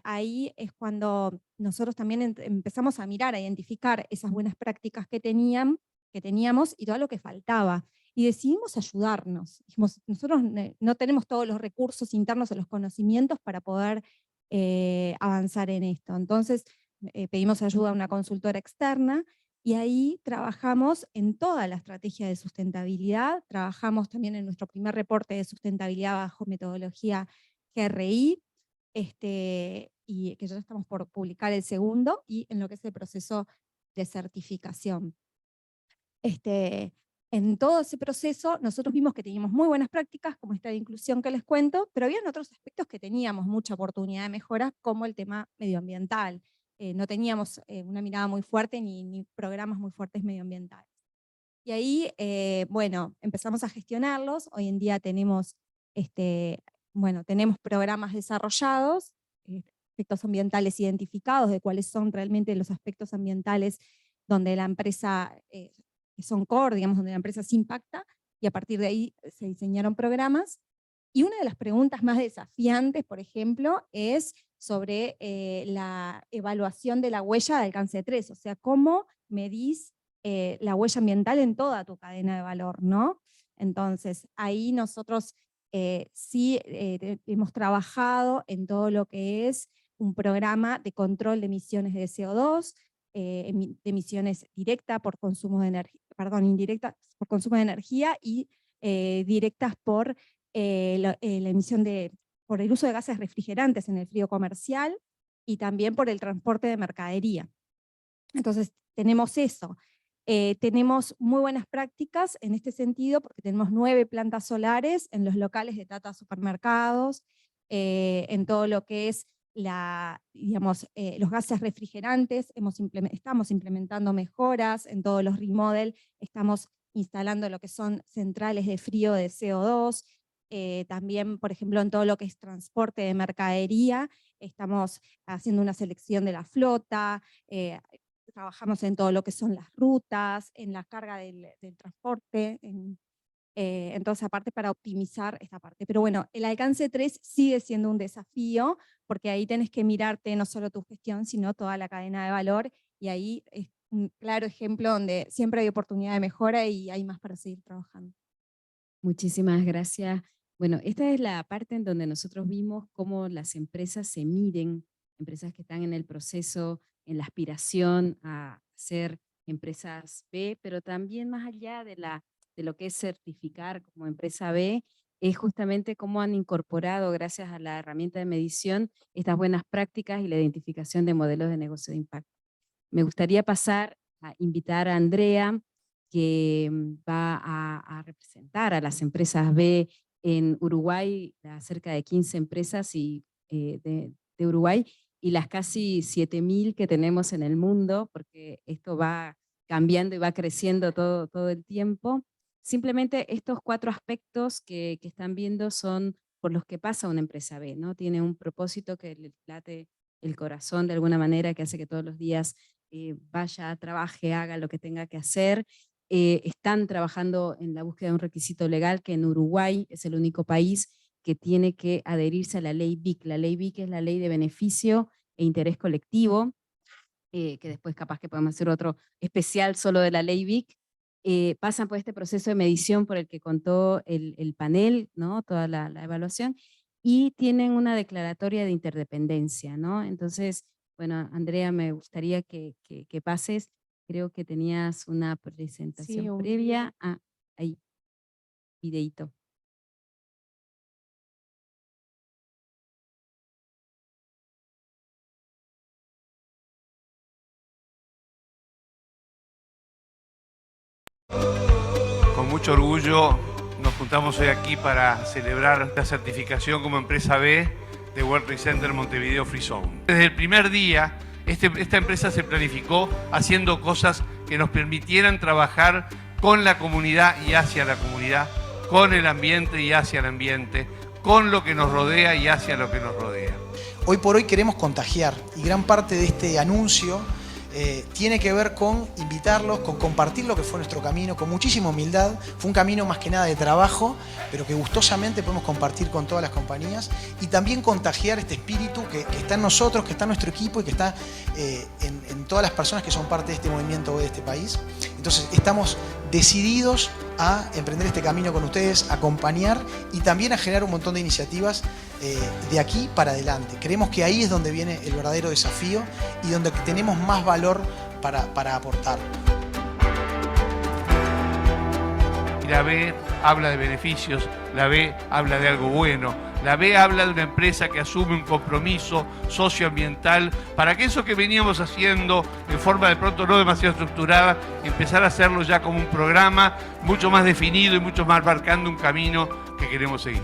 ahí es cuando nosotros también empezamos a mirar, a identificar esas buenas prácticas que teníamos y todo lo que faltaba. Y decidimos ayudarnos. Dijimos, nosotros no tenemos todos los recursos internos o los conocimientos para poder avanzar en esto. Entonces pedimos ayuda a una consultora externa y ahí trabajamos en toda la estrategia de sustentabilidad. Trabajamos también en nuestro primer reporte de sustentabilidad bajo metodología GRI, y que ya estamos por publicar el segundo, y en lo que es el proceso de certificación. En todo ese proceso nosotros vimos que teníamos muy buenas prácticas, como esta de inclusión que les cuento, pero habían otros aspectos que teníamos mucha oportunidad de mejora, como el tema medioambiental. No teníamos una mirada muy fuerte ni programas muy fuertes medioambientales. Y ahí, bueno, empezamos a gestionarlos. Hoy en día tenemos, tenemos programas desarrollados, aspectos ambientales identificados de cuáles son realmente los aspectos ambientales donde la empresa, que son core, digamos, donde la empresa se impacta, y a partir de ahí se diseñaron programas. Y una de las preguntas más desafiantes, por ejemplo, es sobre la evaluación de la huella de alcance 3, o sea, cómo medís la huella ambiental en toda tu cadena de valor, ¿no? Entonces, ahí nosotros sí hemos trabajado en todo lo que es un programa de control de emisiones de CO2, de emisiones directas por consumo de energía, indirectas por consumo de energía y directas por la emisión por el uso de gases refrigerantes en el frío comercial y también por el transporte de mercadería. Entonces, tenemos eso. Tenemos muy buenas prácticas en este sentido porque tenemos 9 plantas solares en los locales de Tata Supermercados, en todo lo que es los gases refrigerantes, estamos implementando mejoras en todos los remodel, estamos instalando lo que son centrales de frío de CO2, también, por ejemplo, en todo lo que es transporte de mercadería, estamos haciendo una selección de la flota, trabajamos en todo lo que son las rutas, en la carga del transporte, en toda esa parte para optimizar esta parte. Pero bueno, el alcance 3 sigue siendo un desafío, porque ahí tenés que mirarte no solo tu gestión, sino toda la cadena de valor, y ahí es un claro ejemplo donde siempre hay oportunidad de mejora y hay más para seguir trabajando. Muchísimas gracias. Bueno, esta es la parte en donde nosotros vimos cómo las empresas se miden, empresas que están en el proceso, en la aspiración a ser empresas B, pero también más allá de lo que es certificar como empresa B, es justamente cómo han incorporado, gracias a la herramienta de medición, estas buenas prácticas y la identificación de modelos de negocio de impacto. Me gustaría pasar a invitar a Andrea, que va a representar a las empresas B en Uruguay, a cerca de 15 empresas de Uruguay, y las casi 7.000 que tenemos en el mundo, porque esto va cambiando y va creciendo todo el tiempo. Simplemente estos 4 aspectos que están viendo son por los que pasa una empresa B, ¿no? Tiene un propósito que le late el corazón de alguna manera, que hace que todos los días vaya, trabaje, haga lo que tenga que hacer. Están trabajando en la búsqueda de un requisito legal que en Uruguay es el único país que tiene que adherirse a la ley BIC. La ley BIC es la ley de beneficio e interés colectivo, que después capaz que podemos hacer otro especial solo de la ley BIC. Pasan por este proceso de medición por el que contó el panel, ¿no? Toda la evaluación, y tienen una declaratoria de interdependencia, ¿no? Entonces, bueno, Andrea, me gustaría que pases. Creo que tenías una presentación previa. Ahí, videíto. Con mucho orgullo nos juntamos hoy aquí para celebrar la certificación como empresa B de World Trade Center Montevideo Free Zone. Desde el primer día, esta empresa se planificó haciendo cosas que nos permitieran trabajar con la comunidad y hacia la comunidad, con el ambiente y hacia el ambiente, con lo que nos rodea y hacia lo que nos rodea. Hoy por hoy queremos contagiar, y gran parte de este anuncio tiene que ver con invitarlos, con compartir lo que fue nuestro camino, con muchísima humildad. Fue un camino más que nada de trabajo, pero que gustosamente podemos compartir con todas las compañías, y también contagiar este espíritu que está en nosotros, que está en nuestro equipo y que está en todas las personas que son parte de este movimiento de este país. Entonces estamos decididos a emprender este camino con ustedes, a acompañar y también a generar un montón de iniciativas de aquí para adelante. Creemos que ahí es donde viene el verdadero desafío y donde tenemos más valor para aportar. La B habla de beneficios, la B habla de algo bueno, La B habla de una empresa que asume un compromiso socioambiental para que eso que veníamos haciendo en forma de pronto no demasiado estructurada, empezar a hacerlo ya como un programa mucho más definido y mucho más marcando un camino que queremos seguir.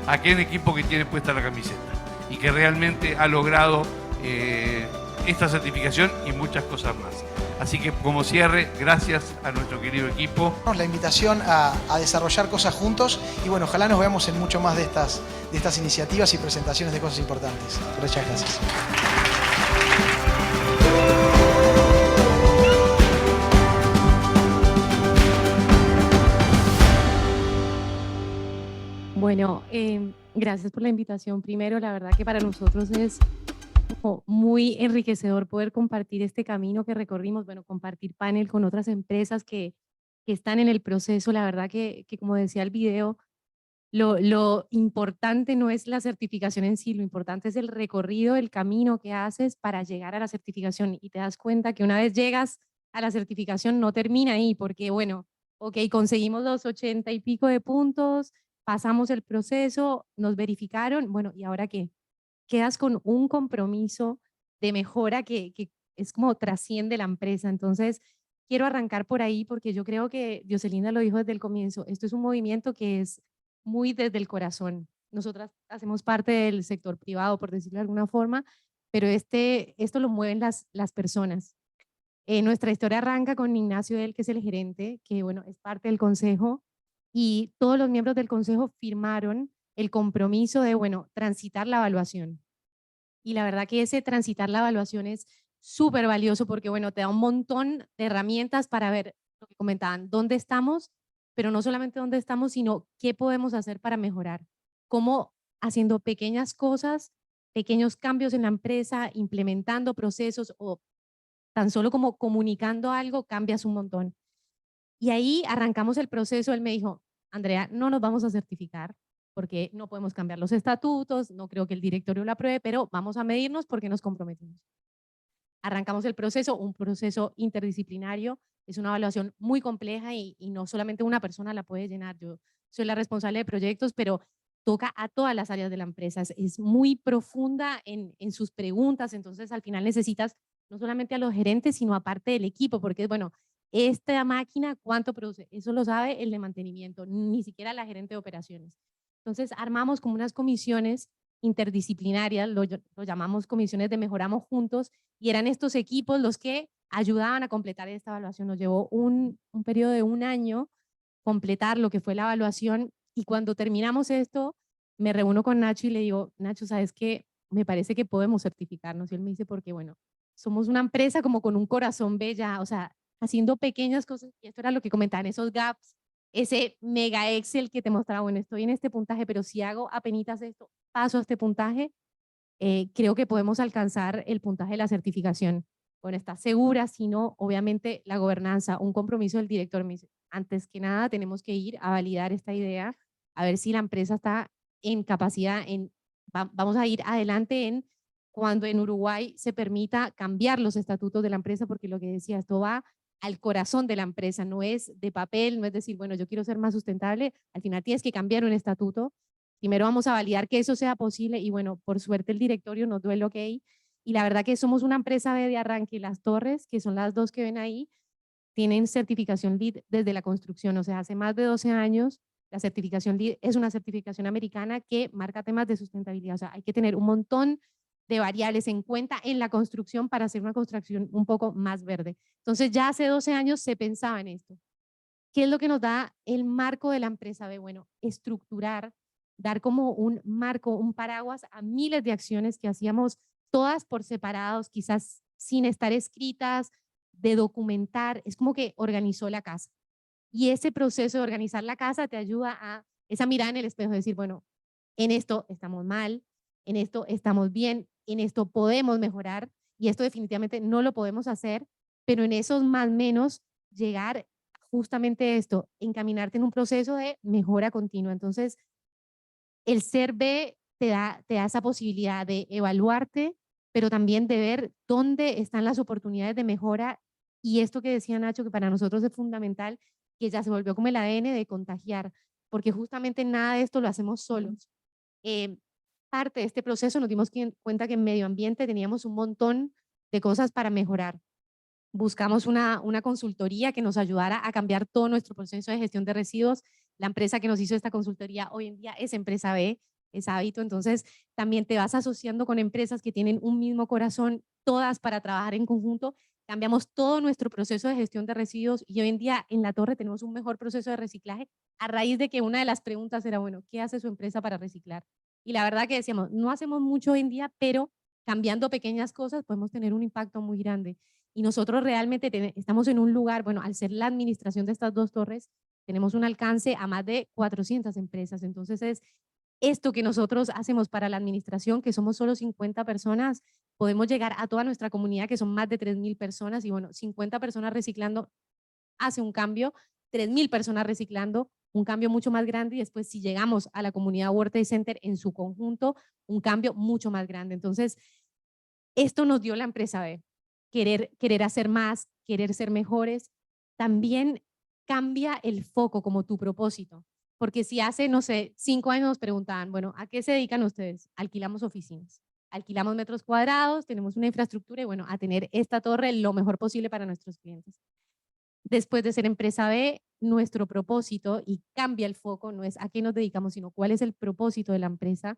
Aquel equipo que tiene puesta la camiseta y que realmente ha logrado esta certificación y muchas cosas más. Así que como cierre, gracias a nuestro querido equipo. La invitación a desarrollar cosas juntos y bueno, ojalá nos veamos en mucho más de estas iniciativas y presentaciones de cosas importantes. Muchas gracias. Bueno, gracias por la invitación. Primero, la verdad que para nosotros es muy enriquecedor poder compartir este camino que recorrimos, bueno, compartir panel con otras empresas que están en el proceso. La verdad que como decía el video, lo importante no es la certificación en sí, lo importante es el recorrido, el camino que haces para llegar a la certificación y te das cuenta que una vez llegas a la certificación no termina ahí porque, bueno, ok, conseguimos los 80 y pico de puntos, pasamos el proceso, nos verificaron, bueno, ¿y ahora qué? Quedas con un compromiso de mejora que es como trasciende la empresa. Entonces, quiero arrancar por ahí porque yo creo que Dioselinda lo dijo desde el comienzo, esto es un movimiento que es muy desde el corazón. Nosotras hacemos parte del sector privado, por decirlo de alguna forma, pero esto lo mueven las personas. Nuestra historia arranca con Ignacio, él que es el gerente, que bueno, es parte del consejo, y todos los miembros del consejo firmaron el compromiso de, bueno, transitar la evaluación. Y la verdad que ese transitar la evaluación es súper valioso porque, bueno, te da un montón de herramientas para ver, lo que comentaban, dónde estamos, pero no solamente dónde estamos, sino qué podemos hacer para mejorar. Cómo haciendo pequeñas cosas, pequeños cambios en la empresa, implementando procesos o tan solo como comunicando algo, cambias un montón. Y ahí arrancamos el proceso. Él me dijo, Andrea, no nos vamos a certificar porque no podemos cambiar los estatutos, no creo que el directorio lo apruebe, pero vamos a medirnos porque nos comprometimos. Arrancamos el proceso, un proceso interdisciplinario, es una evaluación muy compleja y no solamente una persona la puede llenar. Yo soy la responsable de proyectos, pero toca a todas las áreas de la empresa, es muy profunda en sus preguntas, entonces al final necesitas no solamente a los gerentes, sino aparte del equipo, porque bueno, esta máquina, ¿cuánto produce? Eso lo sabe el de mantenimiento, ni siquiera la gerente de operaciones. Entonces armamos como unas comisiones interdisciplinarias, lo llamamos comisiones de mejoramos juntos, y eran estos equipos los que ayudaban a completar esta evaluación. Nos llevó un periodo de 1 año completar lo que fue la evaluación, y cuando terminamos esto, me reúno con Nacho y le digo, Nacho, ¿sabes qué? Me parece que podemos certificarnos. Y él me dice, porque bueno, somos una empresa como con un corazón bella, o sea, haciendo pequeñas cosas, y esto era lo que comentaban, esos gaps, ese mega Excel que te mostraba, bueno, estoy en este puntaje, pero si hago apenitas esto, paso a este puntaje, creo que podemos alcanzar el puntaje de la certificación. Bueno, ¿estás segura? Si no, obviamente la gobernanza, un compromiso del director me dice, antes que nada tenemos que ir a validar esta idea, a ver si la empresa está en capacidad, vamos a ir adelante en cuando en Uruguay se permita cambiar los estatutos de la empresa, porque lo que decía, esto va al corazón de la empresa, no es de papel, no es decir, bueno, yo quiero ser más sustentable, al final tienes que cambiar un estatuto. Primero vamos a validar que eso sea posible y bueno, por suerte el directorio nos dio el ok, y la verdad que somos una empresa de arranque. Las torres, que son las 2 que ven ahí, tienen certificación LEED desde la construcción, o sea, hace más de 12 años la certificación LEED es una certificación americana que marca temas de sustentabilidad, o sea, hay que tener un montón de variables en cuenta en la construcción para hacer una construcción un poco más verde. Entonces ya hace 12 años se pensaba en esto. ¿Qué es lo que nos da el marco de la empresa B? Bueno, estructurar, dar como un marco, un paraguas a miles de acciones que hacíamos todas por separados, quizás sin estar escritas, de documentar, es como que organizó la casa. Y ese proceso de organizar la casa te ayuda a esa mirada en el espejo, de decir, bueno, en esto estamos mal, en esto estamos bien, en esto podemos mejorar, y esto definitivamente no lo podemos hacer, pero en esos más menos llegar justamente esto, encaminarte en un proceso de mejora continua. Entonces, el ser B te da esa posibilidad de evaluarte, pero también de ver dónde están las oportunidades de mejora Y esto que decía Nacho, que para nosotros es fundamental, que ya se volvió como el ADN de contagiar, porque justamente nada de esto lo hacemos solos. Parte de este proceso nos dimos cuenta que en medio ambiente teníamos un montón de cosas para mejorar. Buscamos una consultoría que nos ayudara a cambiar todo nuestro proceso de gestión de residuos. La empresa que nos hizo esta consultoría hoy en día es Empresa B, es Hábito. Entonces también te vas asociando con empresas que tienen un mismo corazón, todas para trabajar en conjunto. Cambiamos todo nuestro proceso de gestión de residuos y hoy en día en La Torre tenemos un mejor proceso de reciclaje a raíz de que una de las preguntas era, bueno, ¿qué hace su empresa para reciclar? Y la verdad que decíamos, no hacemos mucho hoy en día, pero cambiando pequeñas cosas podemos tener un impacto muy grande. Y nosotros realmente estamos en un lugar, bueno, al ser la administración de estas 2 torres, tenemos un alcance a más de 400 empresas. Entonces es esto que nosotros hacemos para la administración, que somos solo 50 personas, podemos llegar a toda nuestra comunidad, que son más de 3.000 personas, y bueno, 50 personas reciclando hace un cambio, 3.000 personas reciclando, un cambio mucho más grande, y después si llegamos a la comunidad World Trade Center en su conjunto, un cambio mucho más grande. Entonces, esto nos dio la Empresa B, querer hacer más, querer ser mejores. También cambia el foco como tu propósito, porque si hace, no sé, 5 años nos preguntaban, bueno, ¿a qué se dedican ustedes? Alquilamos oficinas, alquilamos metros cuadrados, tenemos una infraestructura y bueno, a tener esta torre lo mejor posible para nuestros clientes. Después de ser Empresa B, nuestro propósito, y cambia el foco, no es a qué nos dedicamos, sino cuál es el propósito de la empresa.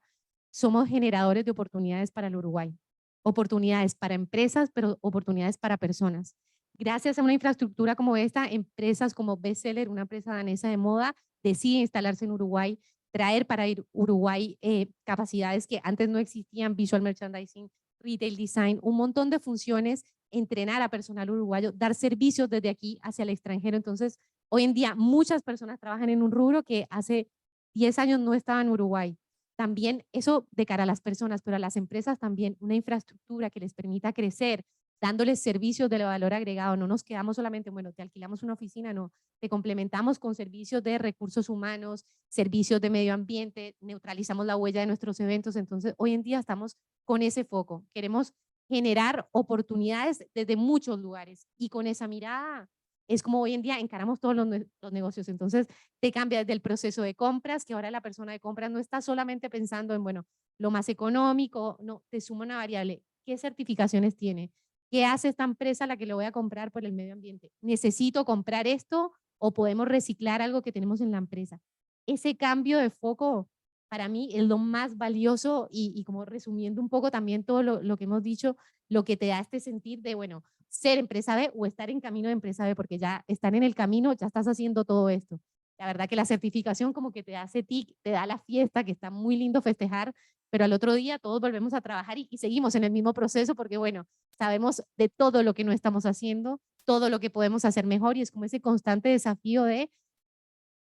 Somos generadores de oportunidades para el Uruguay. Oportunidades para empresas, pero oportunidades para personas. Gracias a una infraestructura como esta, empresas como Bestseller, una empresa danesa de moda, decide instalarse en Uruguay, traer para Uruguay capacidades que antes no existían, visual merchandising, retail design, un montón de funciones, entrenar a personal uruguayo, dar servicios desde aquí hacia el extranjero. Entonces, hoy en día muchas personas trabajan en un rubro que hace 10 años no estaba en Uruguay. También eso de cara a las personas, pero a las empresas también, una infraestructura que les permita crecer, dándoles servicios de valor agregado. No nos quedamos solamente, bueno, te alquilamos una oficina, no, te complementamos con servicios de recursos humanos, servicios de medio ambiente, neutralizamos la huella de nuestros eventos. Entonces, hoy en día estamos con ese foco. Queremos generar oportunidades desde muchos lugares y con esa mirada es como hoy en día encaramos todos los negocios. Entonces te cambia desde el proceso de compras, que ahora la persona de compras no está solamente pensando en, bueno, lo más económico, no, te suma una variable. ¿Qué certificaciones tiene? ¿Qué hace esta empresa a la que le voy a comprar por el medio ambiente? ¿Necesito comprar esto o podemos reciclar algo que tenemos en la empresa? Ese cambio de foco para mí es lo más valioso y como resumiendo un poco también todo lo que hemos dicho, lo que te da este sentir de, bueno, ser Empresa B o estar en camino de Empresa B, porque ya están en el camino, ya estás haciendo todo esto. La verdad que la certificación como que te hace tic, te da la fiesta, que está muy lindo festejar, pero al otro día todos volvemos a trabajar y seguimos en el mismo proceso porque, bueno, sabemos de todo lo que no estamos haciendo, todo lo que podemos hacer mejor y es como ese constante desafío de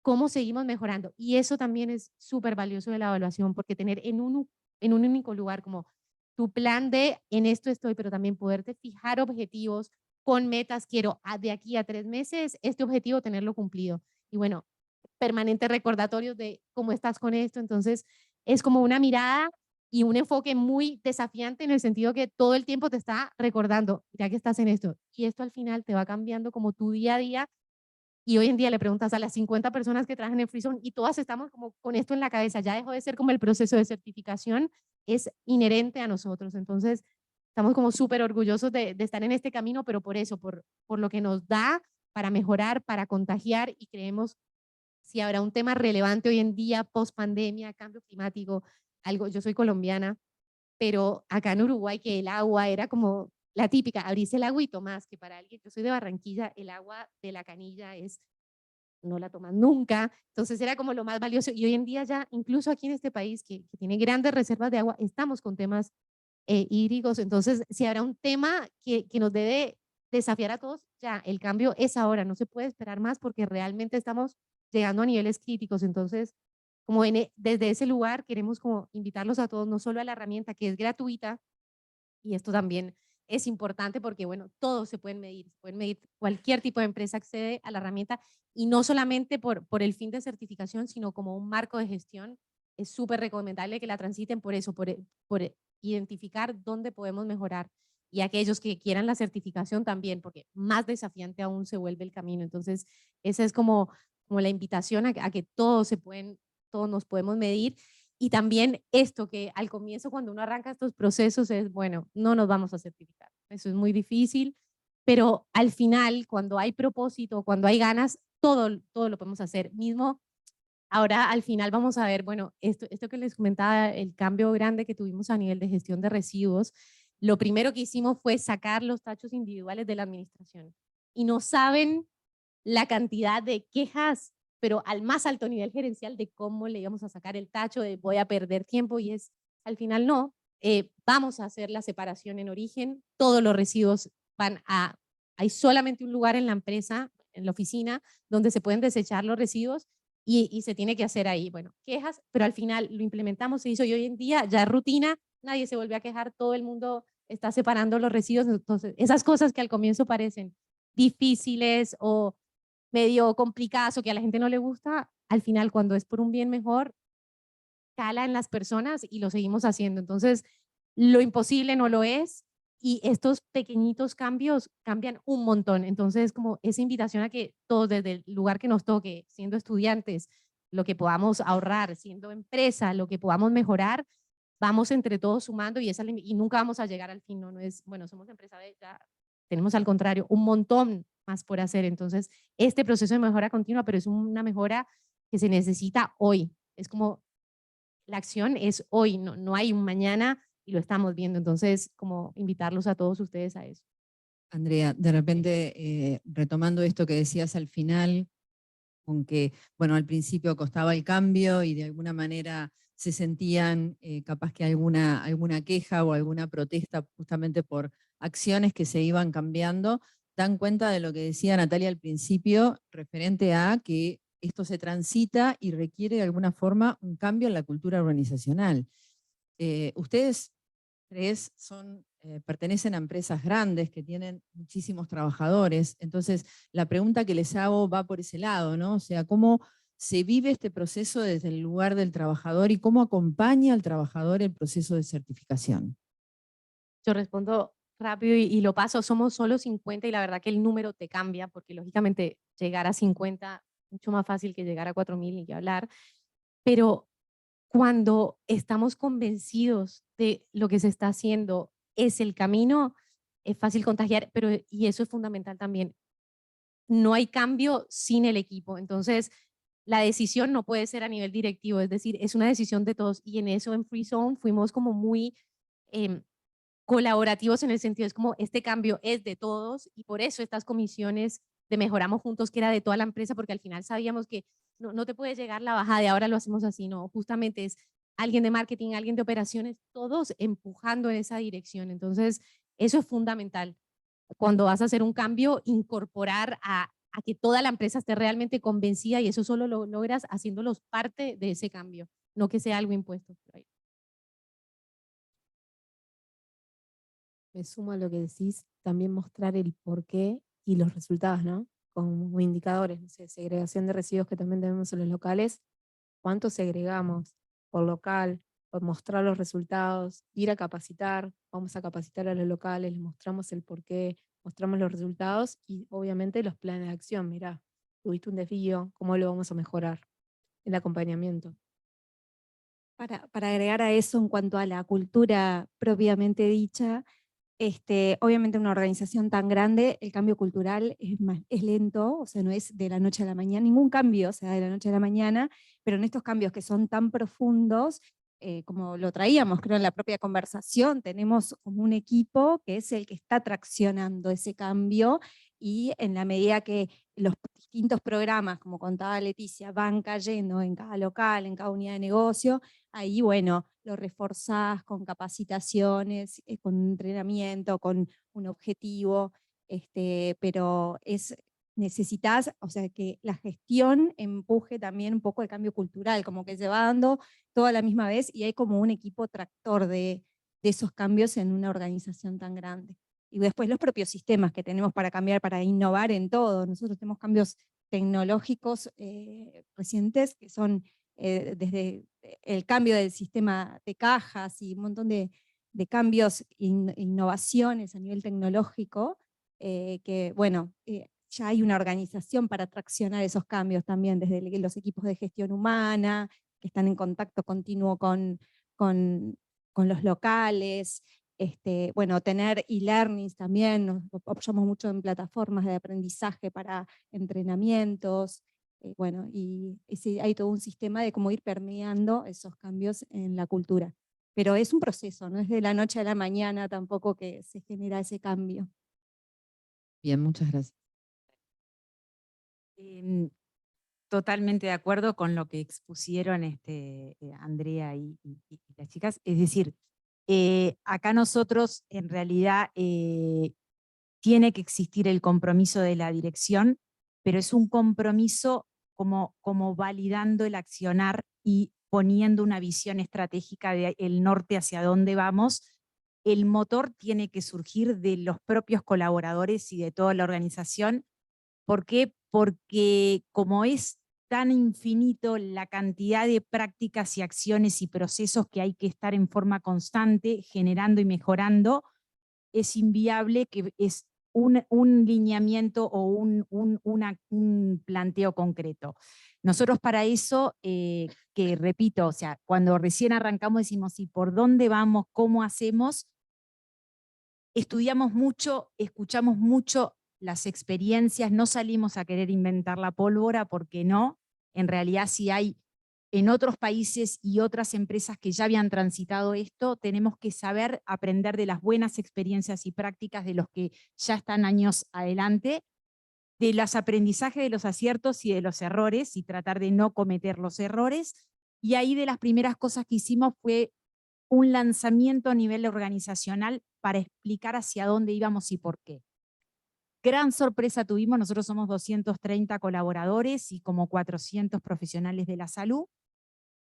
cómo seguimos mejorando. Y eso también es súper valioso de la evaluación, porque tener en un único lugar como tu plan de en esto estoy, pero también poderte fijar objetivos con metas, quiero de aquí a 3 meses, este objetivo tenerlo cumplido. Y bueno, permanentes recordatorios de cómo estás con esto. Entonces, es como una mirada y un enfoque muy desafiante en el sentido que todo el tiempo te está recordando, ya que estás en esto. Y esto al final te va cambiando como tu día a día. Y hoy en día le preguntas a las 50 personas que trabajan en Freezone y todas estamos como con esto en la cabeza. Ya dejó de ser como el proceso de certificación, es inherente a nosotros. Entonces, estamos como súper orgullosos de estar en este camino, pero por eso, por lo que nos da para mejorar, para contagiar, y creemos si habrá un tema relevante hoy en día, post pandemia, cambio climático, algo. Yo soy colombiana, pero acá en Uruguay que el agua era como la típica, abrís el agua y tomás, que para alguien, yo soy de Barranquilla, el agua de la canilla no la toman nunca, entonces era como lo más valioso, y hoy en día ya, incluso aquí en este país que tiene grandes reservas de agua, estamos con temas hídricos. Entonces si habrá un tema que nos debe desafiar a todos, ya el cambio es ahora, no se puede esperar más porque realmente estamos llegando a niveles críticos. Entonces, como desde ese lugar queremos como invitarlos a todos, no solo a la herramienta que es gratuita, y esto también es importante porque, bueno, todos se pueden medir, cualquier tipo de empresa accede a la herramienta y no solamente por el fin de certificación, sino como un marco de gestión. Es súper recomendable que la transiten por eso, por identificar dónde podemos mejorar. y aquellos que quieran la certificación también, porque más desafiante aún se vuelve el camino. Entonces, esa es como la invitación a que todos nos podemos medir. Y también esto que al comienzo, cuando uno arranca estos procesos, es, bueno, no nos vamos a certificar. Eso es muy difícil, pero al final, cuando hay propósito, cuando hay ganas, todo lo podemos hacer. Mismo, ahora al final vamos a ver, bueno, esto que les comentaba, el cambio grande que tuvimos a nivel de gestión de residuos, lo primero que hicimos fue sacar los tachos individuales de la administración. Y no saben la cantidad de quejas, pero al más alto nivel gerencial, de cómo le íbamos a sacar el tacho, de voy a perder tiempo, y es, al final no, vamos a hacer la separación en origen, todos los residuos hay solamente un lugar en la empresa, en la oficina, donde se pueden desechar los residuos, y se tiene que hacer ahí, bueno, quejas, pero al final lo implementamos, se hizo, y hoy en día ya es rutina, nadie se vuelve a quejar, todo el mundo está separando los residuos. Entonces esas cosas que al comienzo parecen difíciles o medio complicadas o que a la gente no le gusta, al final cuando es por un bien mejor, cala en las personas y lo seguimos haciendo. Entonces, lo imposible no lo es, y estos pequeñitos cambios cambian un montón. Entonces, como esa invitación a que todos, desde el lugar que nos toque, siendo estudiantes, lo que podamos ahorrar, siendo empresa, lo que podamos mejorar, vamos entre todos sumando, y nunca vamos a llegar al fin. No es, bueno, somos empresa B, ya tenemos al contrario un montón más por hacer. Entonces, este proceso de mejora continua, pero es una mejora que se necesita hoy. Es como la acción es hoy, no hay un mañana, y lo estamos viendo. Entonces, como invitarlos a todos ustedes a eso. Andrea, de repente, retomando esto que decías al final, con que, bueno, al principio costaba el cambio y de alguna manera se sentían capaz que alguna queja o alguna protesta justamente por acciones que se iban cambiando, dan cuenta de lo que decía Natalia al principio, referente a que esto se transita y requiere de alguna forma un cambio en la cultura organizacional. Ustedes tres pertenecen a empresas grandes que tienen muchísimos trabajadores, entonces la pregunta que les hago va por ese lado, ¿no? O sea, ¿cómo se vive este proceso desde el lugar del trabajador y cómo acompaña al trabajador el proceso de certificación? Yo respondo rápido y lo paso. Somos solo 50 y la verdad que el número te cambia, porque lógicamente llegar a 50 es mucho más fácil que llegar a 4.000, ni que hablar, pero cuando estamos convencidos de lo que se está haciendo es el camino, es fácil contagiar, y eso es fundamental también. No hay cambio sin el equipo. Entonces, la decisión no puede ser a nivel directivo, es decir, es una decisión de todos, y en eso en Free Zone fuimos como muy colaborativos, en el sentido, es como este cambio es de todos, y por eso estas comisiones de Mejoramos Juntos, que era de toda la empresa, porque al final sabíamos que no te puede llegar la bajada de ahora lo hacemos así, no, justamente es alguien de marketing, alguien de operaciones, todos empujando en esa dirección. Entonces, eso es fundamental. Cuando vas a hacer un cambio, incorporar a que toda la empresa esté realmente convencida, y eso solo lo logras haciéndolos parte de ese cambio, no que sea algo impuesto. Me sumo a lo que decís, también mostrar el porqué y los resultados, ¿no? Como indicadores, no sé, segregación de residuos que también tenemos en los locales, cuánto segregamos por local, por mostrar los resultados, ir a capacitar, vamos a capacitar a los locales, les mostramos el porqué, mostramos los resultados y obviamente los planes de acción. Mirá, tuviste un desvío, ¿cómo lo vamos a mejorar? El acompañamiento. Para agregar a eso en cuanto a la cultura propiamente dicha, obviamente una organización tan grande, el cambio cultural es lento, o sea, no es de la noche a la mañana, ningún cambio, o sea, de la noche a la mañana, pero en estos cambios que son tan profundos, como lo traíamos, creo, en la propia conversación, tenemos como un equipo que es el que está traccionando ese cambio, y en la medida que los distintos programas, como contaba Leticia, van cayendo en cada local, en cada unidad de negocio, ahí, bueno, lo reforzás con capacitaciones, con entrenamiento, con un objetivo, pero necesitas, o sea, que la gestión empuje también un poco el cambio cultural, como que se va dando todo a la misma vez, y hay como un equipo tractor de esos cambios en una organización tan grande. Y después los propios sistemas que tenemos para cambiar, para innovar en todo. Nosotros tenemos cambios tecnológicos recientes que son desde el cambio del sistema de cajas y un montón de cambios e innovaciones a nivel tecnológico, que bueno, ya hay una organización para traccionar esos cambios también, desde los equipos de gestión humana, que están en contacto continuo con los locales, bueno, tener e-learnings también, nos apoyamos mucho en plataformas de aprendizaje para entrenamientos, bueno, y sí, hay todo un sistema de cómo ir permeando esos cambios en la cultura. Pero es un proceso, no es de la noche a la mañana tampoco que se genera ese cambio. Bien, muchas gracias. Totalmente de acuerdo con lo que expusieron Andrea y las chicas. Es decir, acá nosotros en realidad tiene que existir el compromiso de la dirección, pero es un compromiso como validando el accionar y poniendo una visión estratégica del norte hacia dónde vamos. El motor tiene que surgir de los propios colaboradores y de toda la organización. ¿Por qué? Porque como es tan infinito la cantidad de prácticas y acciones y procesos que hay que estar en forma constante, generando y mejorando, es inviable que es un lineamiento o un planteo concreto. Nosotros para eso, que repito, o sea, cuando recién arrancamos decimos, ¿y por dónde vamos? ¿Cómo hacemos? Estudiamos mucho, escuchamos mucho las experiencias, no salimos a querer inventar la pólvora, porque no. En realidad, si hay en otros países y otras empresas que ya habían transitado esto, tenemos que saber aprender de las buenas experiencias y prácticas de los que ya están años adelante, de los aprendizajes de los aciertos y de los errores, y tratar de no cometer los errores. Y ahí de las primeras cosas que hicimos fue un lanzamiento a nivel organizacional para explicar hacia dónde íbamos y por qué. Gran sorpresa tuvimos, nosotros somos 230 colaboradores y como 400 profesionales de la salud.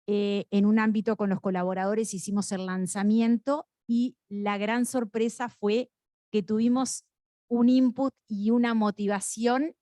En un ámbito con los colaboradores hicimos el lanzamiento y la gran sorpresa fue que tuvimos un input y una motivación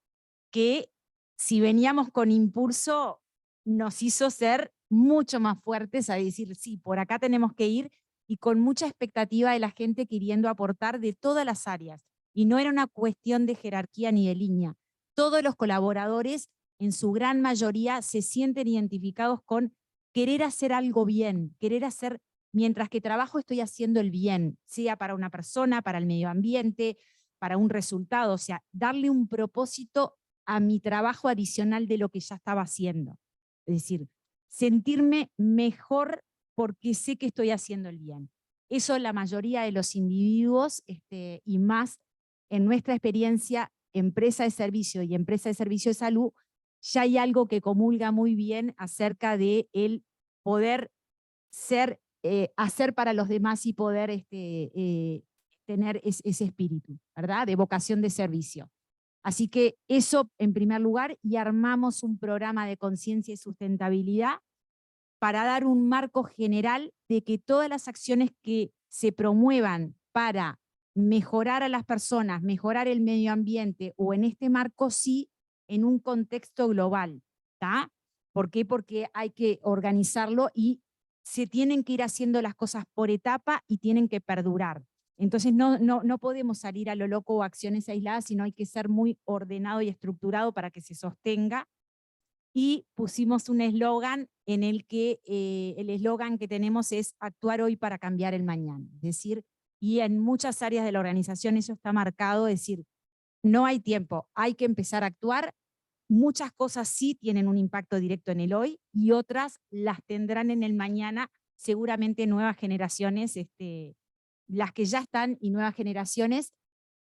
que, si veníamos con impulso, nos hizo ser mucho más fuertes a decir, sí, por acá tenemos que ir, y con mucha expectativa de la gente queriendo aportar de todas las áreas. Y no era una cuestión de jerarquía ni de línea. Todos los colaboradores, en su gran mayoría, se sienten identificados con querer hacer algo bien, querer hacer, mientras que trabajo estoy haciendo el bien, sea para una persona, para el medio ambiente, para un resultado, o sea, darle un propósito a mi trabajo adicional de lo que ya estaba haciendo. Es decir, sentirme mejor porque sé que estoy haciendo el bien. Eso la mayoría de los individuos, y más en nuestra experiencia, empresa de servicio y empresa de servicio de salud, ya hay algo que comulga muy bien acerca de el poder ser, hacer para los demás y poder tener ese espíritu, ¿verdad? De vocación de servicio. Así que eso en primer lugar, y armamos un programa de conciencia y sustentabilidad para dar un marco general de que todas las acciones que se promuevan para mejorar a las personas, mejorar el medio ambiente, o en este marco sí, en un contexto global, ¿tá? ¿Por qué? Porque hay que organizarlo y se tienen que ir haciendo las cosas por etapa y tienen que perdurar. Entonces no podemos salir a lo loco o acciones aisladas, sino hay que ser muy ordenado y estructurado para que se sostenga. Y pusimos un eslogan en el que el eslogan que tenemos es actuar hoy para cambiar el mañana. Es decir, y en muchas áreas de la organización eso está marcado, es decir, no hay tiempo, hay que empezar a actuar. Muchas cosas sí tienen un impacto directo en el hoy y otras las tendrán en el mañana, seguramente nuevas generaciones, las que ya están y nuevas generaciones.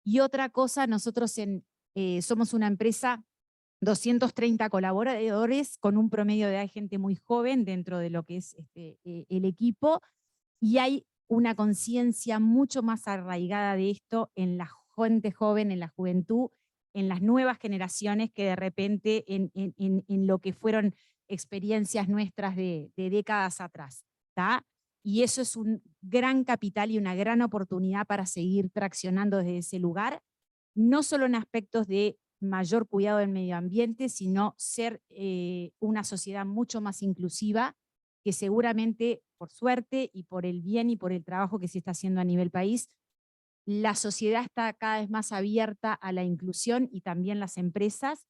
Y otra cosa, nosotros somos una empresa, 230 colaboradores, con un promedio de edad de gente muy joven dentro de lo que es el equipo, y hay una conciencia mucho más arraigada de esto en la gente joven, en la juventud, en las nuevas generaciones, que de repente en lo que fueron experiencias nuestras de décadas atrás, ¿tá? Y eso es un gran capital y una gran oportunidad para seguir traccionando desde ese lugar, no solo en aspectos de mayor cuidado del medio ambiente, sino ser una sociedad mucho más inclusiva, que seguramente por suerte y por el bien y por el trabajo que se está haciendo a nivel país, la sociedad está cada vez más abierta a la inclusión y también las empresas,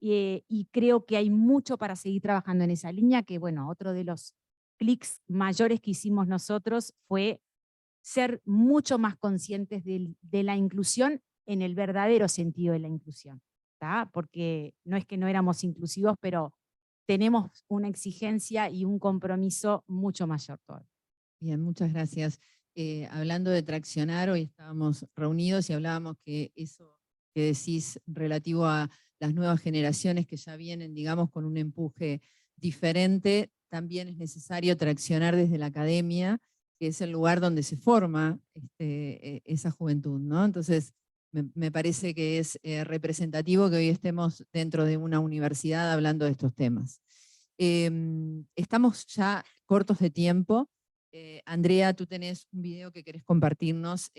y creo que hay mucho para seguir trabajando en esa línea, que bueno, otro de los clics mayores que hicimos nosotros fue ser mucho más conscientes de la inclusión en el verdadero sentido de la inclusión, ¿tá? Porque no es que no éramos inclusivos, pero tenemos una exigencia y un compromiso mucho mayor todavía. Bien, muchas gracias. Hablando de traccionar, hoy estábamos reunidos y hablábamos que eso que decís relativo a las nuevas generaciones que ya vienen, digamos, con un empuje diferente, también es necesario traccionar desde la academia, que es el lugar donde se forma esa juventud, ¿no? Entonces, me parece que es representativo que hoy estemos dentro de una universidad hablando de estos temas. Estamos ya cortos de tiempo. Andrea, tú tenés un video que querés compartirnos,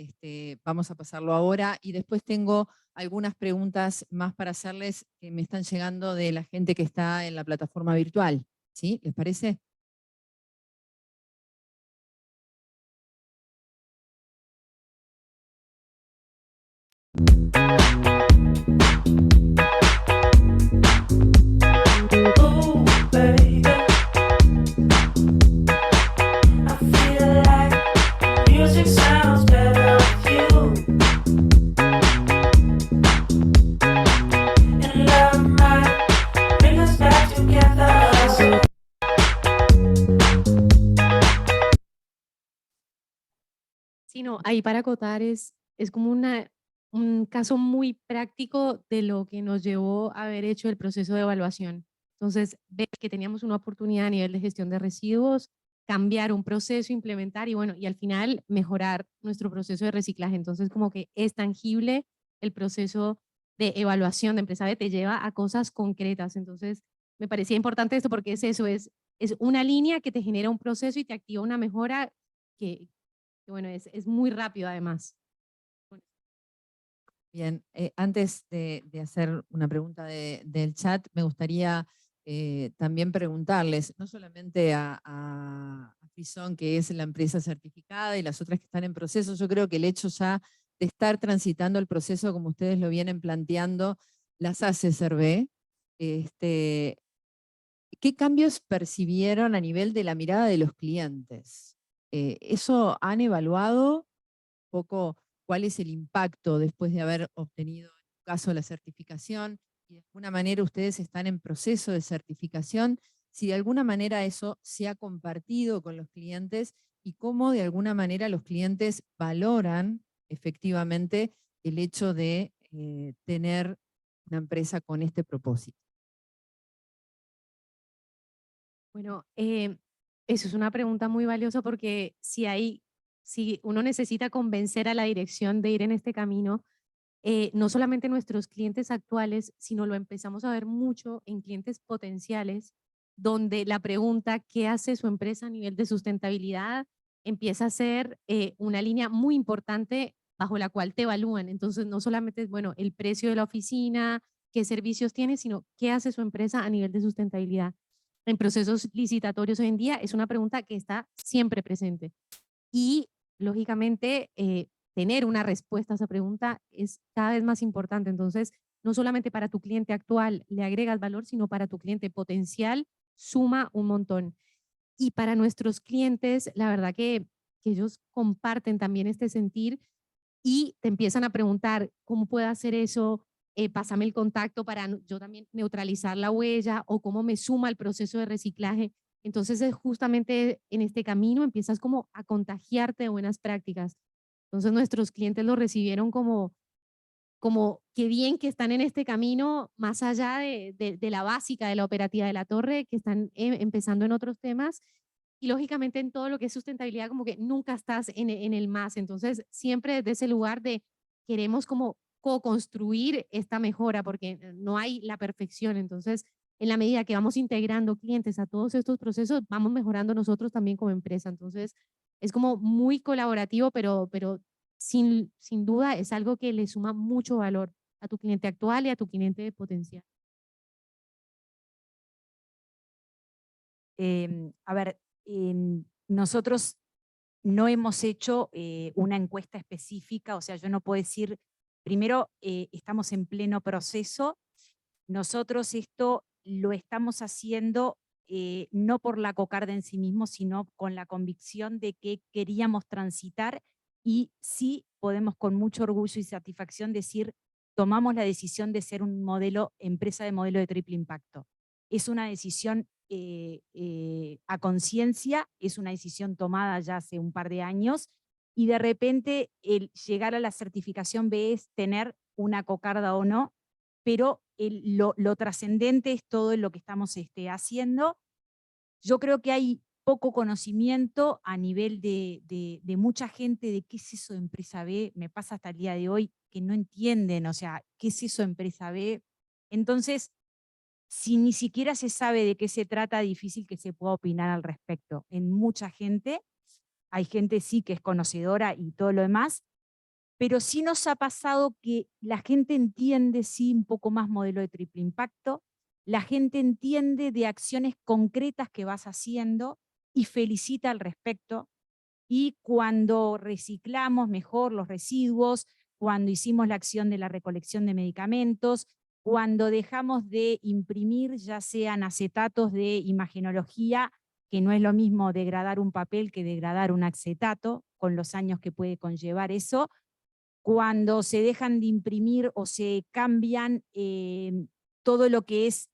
vamos a pasarlo ahora, y después tengo algunas preguntas más para hacerles que me están llegando de la gente que está en la plataforma virtual. ¿Sí? ¿Les parece? Sí, no, ahí para acotar es como un caso muy práctico de lo que nos llevó a haber hecho el proceso de evaluación. Entonces, ver que teníamos una oportunidad a nivel de gestión de residuos, cambiar un proceso, implementar y bueno, y al final mejorar nuestro proceso de reciclaje. Entonces, como que es tangible el proceso de evaluación de empresa B, te lleva a cosas concretas. Entonces, me parecía importante esto porque es eso, es una línea que te genera un proceso y te activa una mejora que bueno, es muy rápido además. Bien, antes de hacer una pregunta del chat, me gustaría también preguntarles, no solamente a Frisón, que es la empresa certificada, y las otras que están en proceso, yo creo que el hecho ya de estar transitando el proceso, como ustedes lo vienen planteando, las hace ser B. ¿Qué cambios percibieron a nivel de la mirada de los clientes? ¿Eso han evaluado un poco? ¿Cuál es el impacto después de haber obtenido, en tu caso, la certificación? Y de alguna manera ustedes están en proceso de certificación. Si de alguna manera eso se ha compartido con los clientes y cómo de alguna manera los clientes valoran efectivamente el hecho de tener una empresa con este propósito. Bueno, eso es una pregunta muy valiosa porque si uno necesita convencer a la dirección de ir en este camino, no solamente nuestros clientes actuales, sino lo empezamos a ver mucho en clientes potenciales, donde la pregunta ¿qué hace su empresa a nivel de sustentabilidad? Empieza a ser una línea muy importante bajo la cual te evalúan. Entonces, no solamente es, bueno, el precio de la oficina, qué servicios tiene, sino qué hace su empresa a nivel de sustentabilidad. En procesos licitatorios hoy en día es una pregunta que está siempre presente. Y, lógicamente, tener una respuesta a esa pregunta es cada vez más importante. Entonces, no solamente para tu cliente actual le agregas valor, sino para tu cliente potencial suma un montón. Y para nuestros clientes, la verdad que ellos comparten también este sentir y te empiezan a preguntar, ¿cómo puedo hacer eso? Pásame el contacto para yo también neutralizar la huella o cómo me suma al proceso de reciclaje. Entonces, es justamente en este camino empiezas como a contagiarte de buenas prácticas. Entonces, nuestros clientes lo recibieron como qué bien que están en este camino, más allá de la básica, de la operativa de la torre, que están empezando en otros temas. Y lógicamente en todo lo que es sustentabilidad, como que nunca estás en el más. Entonces, siempre desde ese lugar de queremos como co-construir esta mejora, porque no hay la perfección. Entonces, en la medida que vamos integrando clientes a todos estos procesos, vamos mejorando nosotros también como empresa. Entonces, es como muy colaborativo, pero sin duda es algo que le suma mucho valor a tu cliente actual y a tu cliente potencial. A ver, nosotros no hemos hecho una encuesta específica, o sea, yo no puedo decir, primero, estamos en pleno proceso, nosotros esto lo estamos haciendo no por la cocarda en sí mismo, sino con la convicción de que queríamos transitar y sí podemos con mucho orgullo y satisfacción decir, tomamos la decisión de ser un modelo, empresa de modelo de triple impacto. Es una decisión a conciencia, es una decisión tomada ya hace un par de años, y de repente el llegar a la certificación B es tener una cocarda o no, pero lo trascendente es todo lo que estamos haciendo. Yo creo que hay poco conocimiento a nivel de mucha gente de qué es eso de empresa B. Me pasa hasta el día de hoy que no entienden, o sea, qué es eso de empresa B. Entonces, si ni siquiera se sabe de qué se trata, difícil que se pueda opinar al respecto. En mucha gente, hay gente sí que es conocedora y todo lo demás, pero sí nos ha pasado que la gente entiende sí un poco más modelo de triple impacto, la gente entiende de acciones concretas que vas haciendo y felicita al respecto, y cuando reciclamos mejor los residuos, cuando hicimos la acción de la recolección de medicamentos, cuando dejamos de imprimir ya sean acetatos de imagenología, que no es lo mismo degradar un papel que degradar un acetato, con los años que puede conllevar eso, cuando se dejan de imprimir o se cambian todo lo que es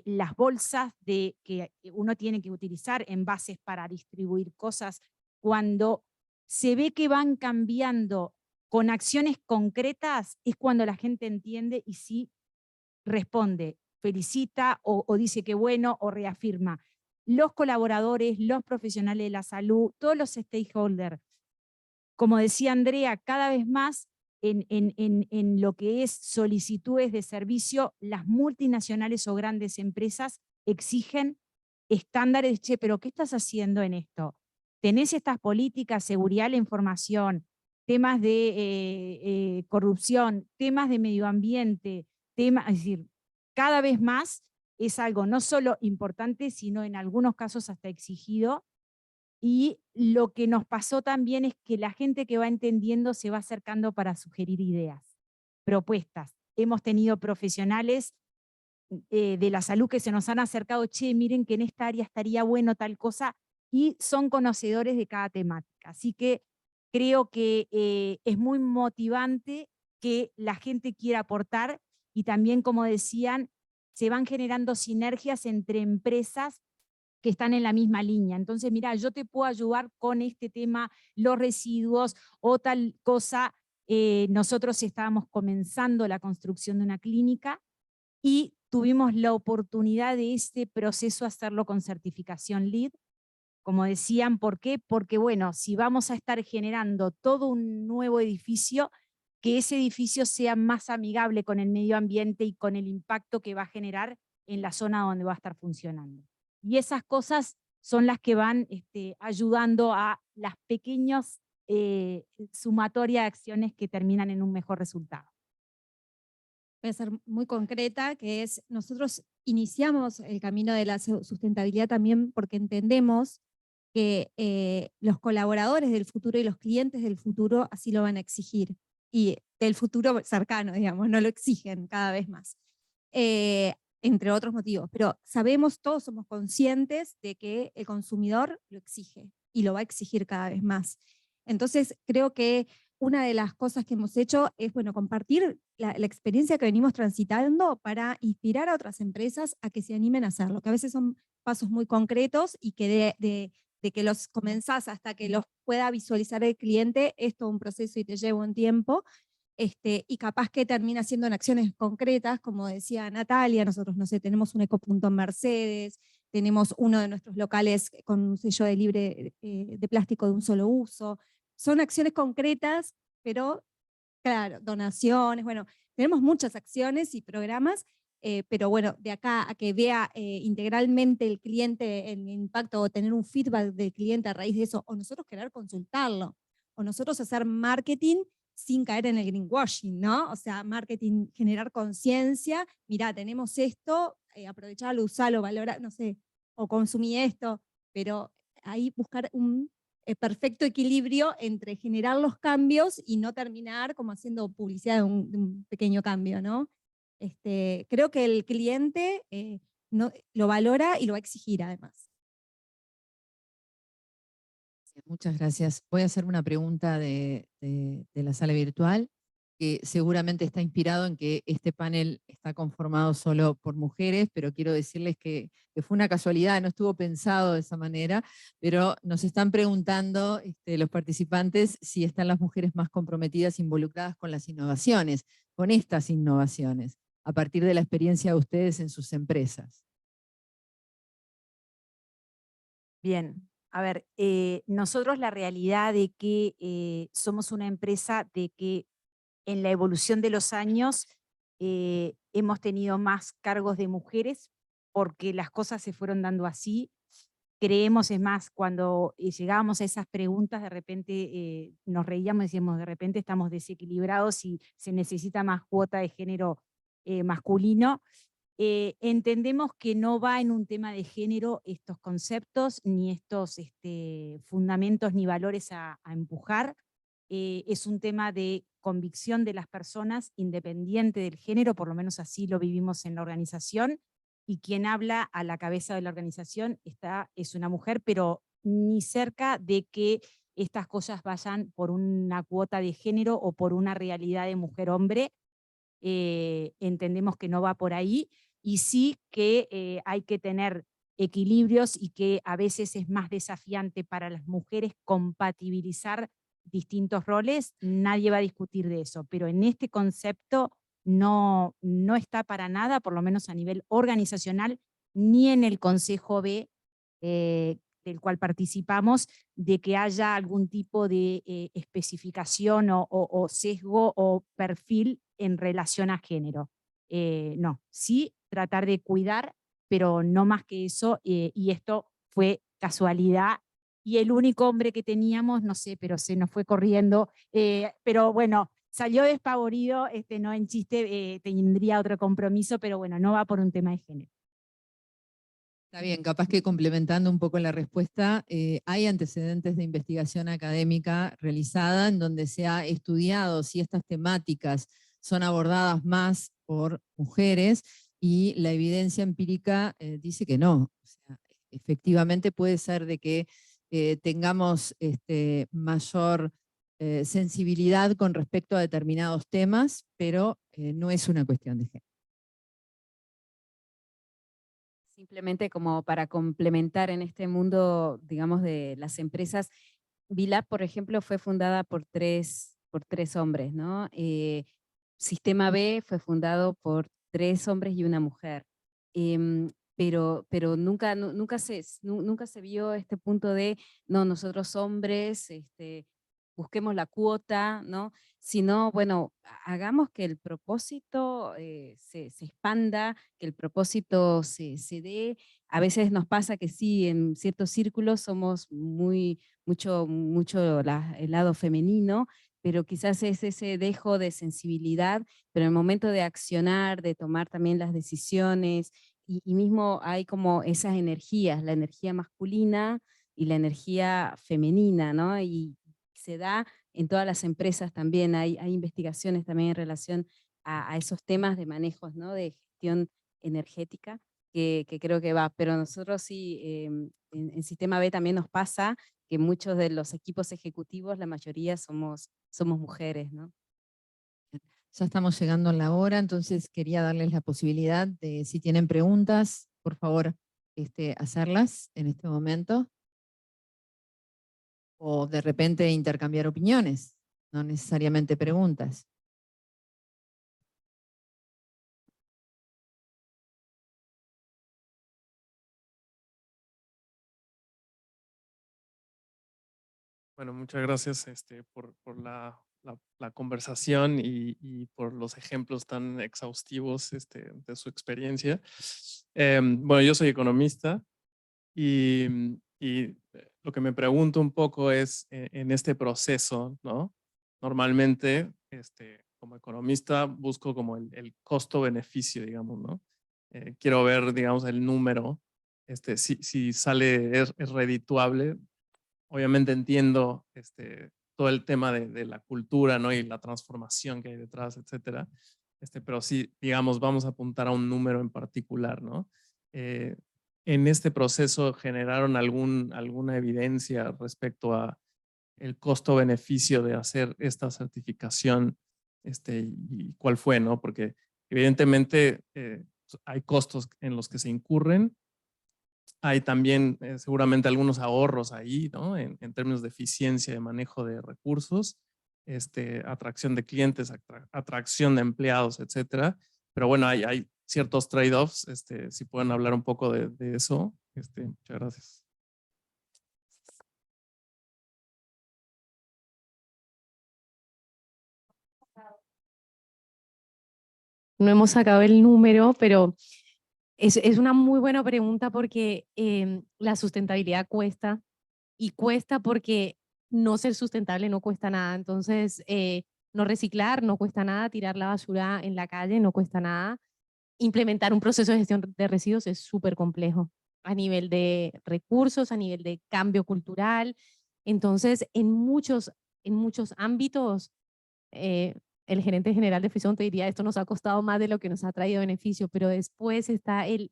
las bolsas que uno tiene que utilizar, envases para distribuir cosas, cuando se ve que van cambiando con acciones concretas, es cuando la gente entiende y sí responde, felicita o dice que bueno o reafirma. Los colaboradores, los profesionales de la salud, todos los stakeholders, como decía Andrea, cada vez más en lo que es solicitudes de servicio, las multinacionales o grandes empresas exigen estándares. Che, pero ¿qué estás haciendo en esto? ¿Tenés estas políticas, seguridad de la información, temas de corrupción, temas de medio ambiente, es decir, cada vez más es algo no solo importante, sino en algunos casos hasta exigido. Y lo que nos pasó también es que la gente que va entendiendo se va acercando para sugerir ideas, propuestas. Hemos tenido profesionales de la salud que se nos han acercado, che, miren que en esta área estaría bueno tal cosa, y son conocedores de cada temática. Así que creo que es muy motivante que la gente quiera aportar, y también, como decían, se van generando sinergias entre empresas que están en la misma línea. Entonces, mira, yo te puedo ayudar con este tema, los residuos o tal cosa. Nosotros estábamos comenzando la construcción de una clínica y tuvimos la oportunidad de este proceso hacerlo con certificación LEED. Como decían, ¿por qué? Porque bueno, si vamos a estar generando todo un nuevo edificio, que ese edificio sea más amigable con el medio ambiente y con el impacto que va a generar en la zona donde va a estar funcionando. Y esas cosas son las que van ayudando a las pequeñas sumatorias de acciones que terminan en un mejor resultado. Voy a ser muy concreta, que es, nosotros iniciamos el camino de la sustentabilidad también porque entendemos que los colaboradores del futuro y los clientes del futuro así lo van a exigir. Y del futuro cercano, digamos, no lo exigen cada vez más. Entre otros motivos, pero sabemos, todos somos conscientes de que el consumidor lo exige y lo va a exigir cada vez más. Entonces creo que una de las cosas que hemos hecho es, bueno, compartir la experiencia que venimos transitando para inspirar a otras empresas a que se animen a hacerlo, que a veces son pasos muy concretos y que de que los comenzás hasta que los pueda visualizar el cliente es todo un proceso y te lleva un tiempo. Y capaz que termina siendo en acciones concretas, como decía Natalia, nosotros, no sé, tenemos un ecopunto en Mercedes, tenemos uno de nuestros locales con un sello de libre de plástico de un solo uso. Son acciones concretas, pero claro, donaciones, bueno, tenemos muchas acciones y programas, pero bueno, de acá a que vea integralmente el cliente el impacto o tener un feedback del cliente a raíz de eso, o nosotros querer consultarlo, o nosotros hacer marketing sin caer en el greenwashing, ¿no? O sea, marketing, generar conciencia, mirá, tenemos esto, aprovecharlo, usarlo, valorar, no sé, o consumí esto, pero ahí buscar un perfecto equilibrio entre generar los cambios y no terminar como haciendo publicidad de un pequeño cambio, ¿no? Creo que el cliente lo valora y lo va a exigir además. Muchas gracias. Voy a hacer una pregunta de la sala virtual, que seguramente está inspirado en que este panel está conformado solo por mujeres, pero quiero decirles que fue una casualidad, no estuvo pensado de esa manera, pero nos están preguntando los participantes si están las mujeres más comprometidas, involucradas con las innovaciones, con estas innovaciones, a partir de la experiencia de ustedes en sus empresas. Bien, a ver, nosotros la realidad de que somos una empresa de que en la evolución de los años hemos tenido más cargos de mujeres porque las cosas se fueron dando así. Creemos, es más, cuando llegábamos a esas preguntas, de repente nos reíamos y decíamos, de repente estamos desequilibrados y se necesita más cuota de género masculino. Entendemos que no va en un tema de género estos conceptos, ni estos fundamentos ni valores a empujar. Es un tema de convicción de las personas independiente del género, por lo menos así lo vivimos en la organización, y quien habla a la cabeza de la organización es una mujer, pero ni cerca de que estas cosas vayan por una cuota de género o por una realidad de mujer-hombre. Entendemos que no va por ahí, y sí que hay que tener equilibrios y que a veces es más desafiante para las mujeres compatibilizar distintos roles. Nadie va a discutir de eso, pero en este concepto no está para nada, por lo menos a nivel organizacional, ni en el Consejo B del cual participamos, de que haya algún tipo de especificación o sesgo o perfil en relación a género. No, sí tratar de cuidar, pero no más que eso, y esto fue casualidad, y el único hombre que teníamos, no sé, pero se nos fue corriendo, pero bueno, salió despavorido, no en chiste, tendría otro compromiso, pero bueno, no va por un tema de género. Está bien, capaz que complementando un poco la respuesta, hay antecedentes de investigación académica realizada en donde se ha estudiado si estas temáticas son abordadas más por mujeres, y la evidencia empírica dice que no. O sea, efectivamente puede ser de que tengamos mayor sensibilidad con respecto a determinados temas, pero no es una cuestión de género. Simplemente como para complementar en este mundo, digamos, de las empresas, Vilab, por ejemplo, fue fundada por tres hombres, ¿no? Sistema B fue fundado por 3 hombres y una mujer. Pero nunca se vio este punto de, no, nosotros hombres, busquemos la cuota, ¿no? Sino, bueno, hagamos que el propósito se expanda, que el propósito se dé. A veces nos pasa que sí, en ciertos círculos somos mucho el lado femenino, pero quizás es ese dejo de sensibilidad, pero en el momento de accionar, de tomar también las decisiones, y mismo hay como esas energías, la energía masculina y la energía femenina, ¿no? Y se da en todas las empresas también, hay investigaciones también en relación a esos temas de manejos, ¿no? De gestión energética, que creo que va, pero nosotros sí, en Sistema B también nos pasa que muchos de los equipos ejecutivos, la mayoría somos mujeres, ¿no? Ya estamos llegando a la hora, entonces quería darles la posibilidad de, si tienen preguntas, por favor, hacerlas en este momento. O de repente intercambiar opiniones, no necesariamente preguntas. Bueno, muchas gracias por la conversación y por los ejemplos tan exhaustivos de su experiencia. Bueno, yo soy economista y lo que me pregunto un poco es en este proceso, ¿no? Normalmente, como economista, busco como el costo-beneficio, digamos, ¿no? Quiero ver, digamos, el número si sale, es redituable. Obviamente entiendo todo el tema de la cultura, ¿no? Y la transformación que hay detrás, etcétera. Pero sí, digamos, vamos a apuntar a un número en particular, ¿no? En este proceso generaron alguna evidencia respecto a el costo-beneficio de hacer esta certificación, y cuál fue, ¿no? Porque evidentemente hay costos en los que se incurren. Hay también seguramente algunos ahorros ahí, ¿no? En términos de eficiencia de manejo de recursos, atracción de clientes, atracción de empleados, etcétera. Pero bueno, hay ciertos trade-offs. Si pueden hablar un poco de eso. Muchas gracias. No hemos sacado el número, pero es una muy buena pregunta porque la sustentabilidad cuesta, y cuesta porque no ser sustentable no cuesta nada. Entonces, no reciclar no cuesta nada, tirar la basura en la calle no cuesta nada. Implementar un proceso de gestión de residuos es súper complejo a nivel de recursos, a nivel de cambio cultural. Entonces, en muchos ámbitos, el gerente general de Frizon te diría, esto nos ha costado más de lo que nos ha traído beneficio, pero después está el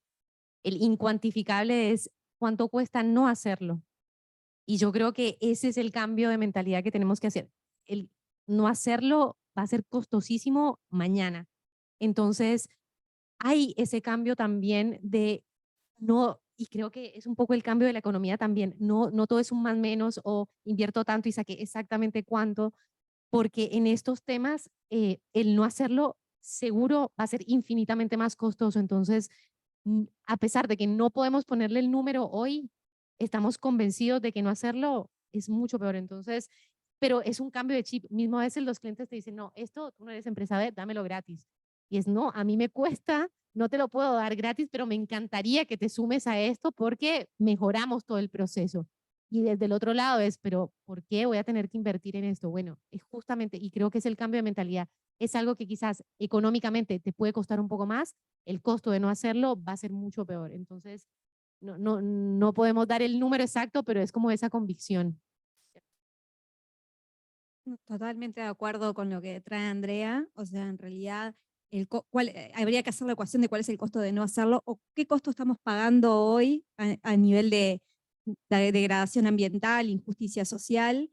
incuantificable, es cuánto cuesta no hacerlo. Y yo creo que ese es el cambio de mentalidad que tenemos que hacer. El no hacerlo va a ser costosísimo mañana. Entonces, hay ese cambio también de no, y creo que es un poco el cambio de la economía también, no todo es un más menos o invierto tanto y saqué exactamente cuánto, porque en estos temas el no hacerlo seguro va a ser infinitamente más costoso. Entonces, a pesar de que no podemos ponerle el número hoy, estamos convencidos de que no hacerlo es mucho peor. Entonces, pero es un cambio de chip. Mismo a veces los clientes te dicen, no, esto tú no eres empresa B, dámelo gratis. Y es, no, a mí me cuesta, no te lo puedo dar gratis, pero me encantaría que te sumes a esto porque mejoramos todo el proceso. Y desde el otro lado es, pero ¿por qué voy a tener que invertir en esto? Bueno, es justamente, y creo que es el cambio de mentalidad, es algo que quizás económicamente te puede costar un poco más, el costo de no hacerlo va a ser mucho peor. Entonces, no podemos dar el número exacto, pero es como esa convicción. Totalmente de acuerdo con lo que trae Andrea. O sea, en realidad habría que hacer la ecuación de cuál es el costo de no hacerlo o qué costo estamos pagando hoy a nivel de degradación ambiental, injusticia social,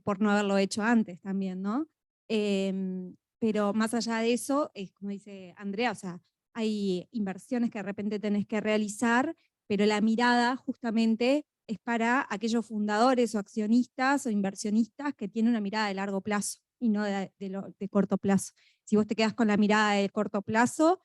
por no haberlo hecho antes también, ¿no? Pero más allá de eso, es como dice Andrea, o sea, hay inversiones que de repente tenés que realizar, pero la mirada justamente es para aquellos fundadores o accionistas o inversionistas que tienen una mirada de largo plazo y no de corto plazo. Si vos te quedás con la mirada de corto plazo,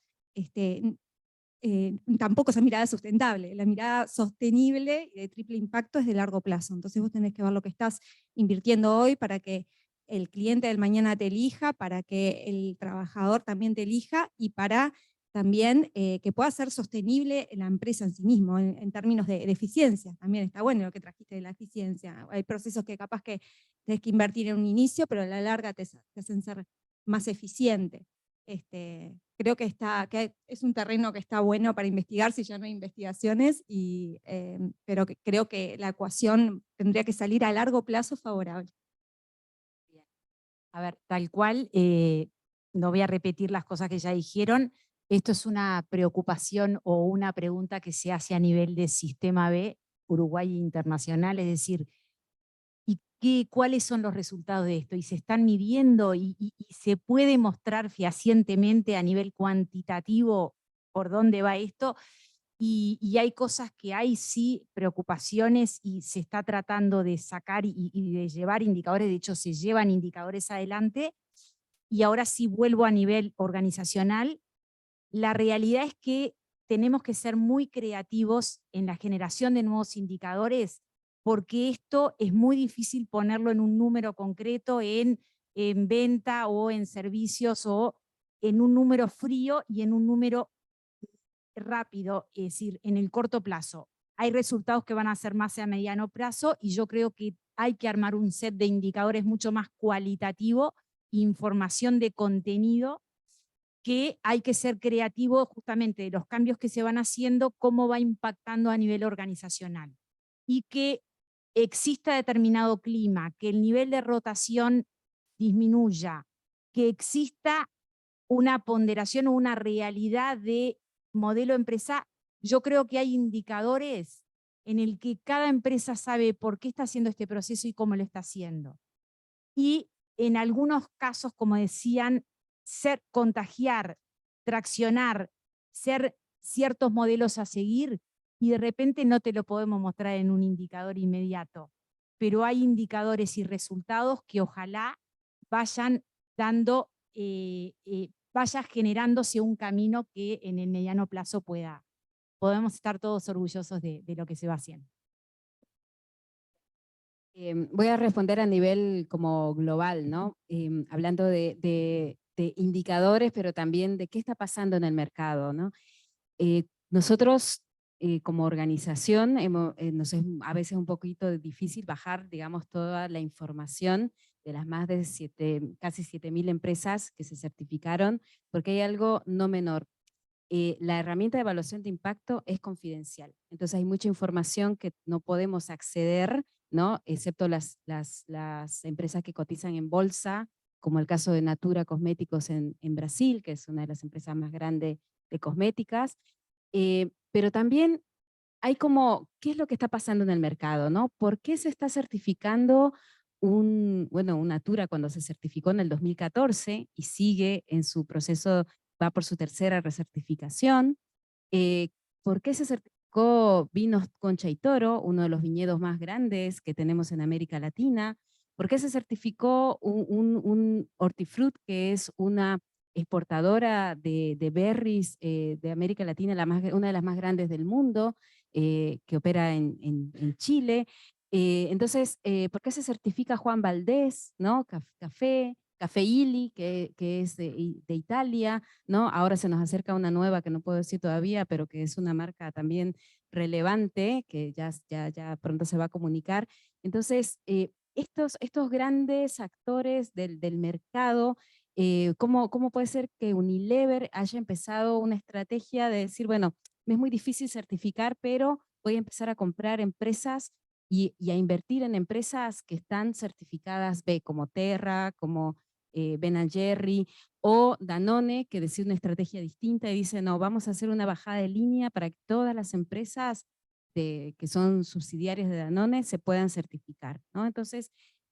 tampoco esa mirada es sustentable. La mirada sostenible y de triple impacto es de largo plazo. Entonces vos tenés que ver lo que estás invirtiendo hoy para que el cliente del mañana te elija, para que el trabajador también te elija y para también que pueda ser sostenible la empresa en sí mismo, en términos de eficiencia. También está bueno lo que trajiste de la eficiencia. Hay procesos que capaz que tenés que invertir en un inicio, pero a la larga te hacen ser más eficiente. Creo que es un terreno que está bueno para investigar si ya no hay investigaciones, pero creo que la ecuación tendría que salir a largo plazo favorable. A ver, tal cual, no voy a repetir las cosas que ya dijeron. Esto es una preocupación o una pregunta que se hace a nivel de Sistema B, Uruguay internacional, es decir, ¿cuáles son los resultados de esto? Y se están midiendo y se puede mostrar fehacientemente a nivel cuantitativo por dónde va esto. Y hay cosas que hay sí preocupaciones y se está tratando de sacar y de llevar indicadores, de hecho se llevan indicadores adelante. Y ahora sí vuelvo a nivel organizacional. La realidad es que tenemos que ser muy creativos en la generación de nuevos indicadores, porque esto es muy difícil ponerlo en un número concreto, en venta o en servicios, o en un número frío y en un número rápido, es decir, en el corto plazo. Hay resultados que van a ser más a mediano plazo y yo creo que hay que armar un set de indicadores mucho más cualitativo, información de contenido, que hay que ser creativo justamente de los cambios que se van haciendo, cómo va impactando a nivel organizacional. Y que exista determinado clima, que el nivel de rotación disminuya, que exista una ponderación o una realidad de modelo empresa. Yo creo que hay indicadores en el que cada empresa sabe por qué está haciendo este proceso y cómo lo está haciendo. Y en algunos casos, como decían, contagiar, traccionar, ser ciertos modelos a seguir, y de repente no te lo podemos mostrar en un indicador inmediato, pero hay indicadores y resultados que ojalá vayan dando, vaya generándose un camino que en el mediano plazo podemos estar todos orgullosos de lo que se va haciendo. Voy a responder a nivel como global, ¿no? Hablando de indicadores, pero también de qué está pasando en el mercado, ¿no? Nosotros como organización nos es a veces un poquito difícil bajar, digamos, toda la información de las más de casi 7.000 empresas que se certificaron, porque hay algo no menor. La herramienta de evaluación de impacto es confidencial, entonces hay mucha información que no podemos acceder, ¿no? Excepto las empresas que cotizan en bolsa, como el caso de Natura Cosméticos en Brasil, que es una de las empresas más grandes de cosméticas, pero también hay como, ¿qué es lo que está pasando en el mercado, ¿no? ¿Por qué se está certificando un Natura cuando se certificó en el 2014 y sigue en su proceso, va por su tercera recertificación? ¿Por qué se certificó Vinos Concha y Toro, uno de los viñedos más grandes que tenemos en América Latina? ¿Por qué se certificó un Hortifruti, que es una exportadora de berries de América Latina, una de las más grandes del mundo, que opera en Chile? Entonces, ¿por qué se certifica Juan Valdés, ¿no? Café Illy, que es de Italia, ¿no? Ahora se nos acerca una nueva que no puedo decir todavía, pero que es una marca también relevante, que ya pronto se va a comunicar. Entonces, estos grandes actores del mercado, ¿cómo puede ser que Unilever haya empezado una estrategia de decir, bueno, me es muy difícil certificar, pero voy a empezar a comprar empresas y a invertir en empresas que están certificadas B, como Terra, como Ben & Jerry, o Danone, que decide una estrategia distinta y dice, no, vamos a hacer una bajada de línea para que todas las empresas que son subsidiarias de Danone se puedan certificar, ¿no? Entonces,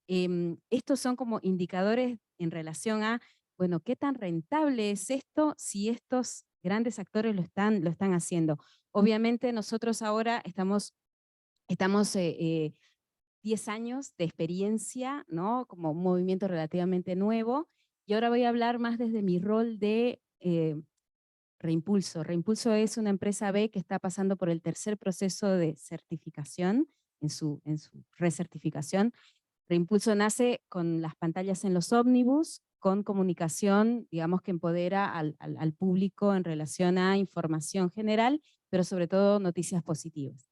estos son como indicadores en relación a, bueno, ¿qué tan rentable es esto si estos grandes actores lo están haciendo? Obviamente nosotros ahora estamos 10 años de experiencia, ¿no? Como un movimiento relativamente nuevo, y ahora voy a hablar más desde mi rol de Reimpulso. Reimpulso es una empresa B que está pasando por el tercer proceso de certificación, en su recertificación. Reimpulso nace con las pantallas en los ómnibus, con comunicación, digamos, que empodera al público en relación a información general, pero sobre todo noticias positivas.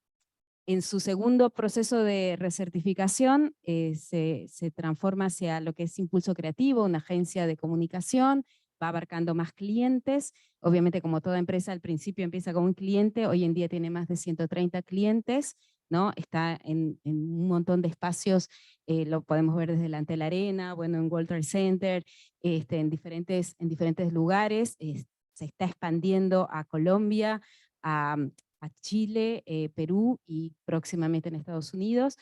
En su segundo proceso de recertificación se transforma hacia lo que es Impulso Creativo, una agencia de comunicación, va abarcando más clientes. Obviamente, como toda empresa, al principio empieza con un cliente, hoy en día tiene más de 130 clientes, ¿no? Está en un montón de espacios, lo podemos ver desde la Ante la Arena, bueno, en World Trade Center, en diferentes lugares, se está expandiendo a Colombia, a Chile, Perú y próximamente en Estados Unidos.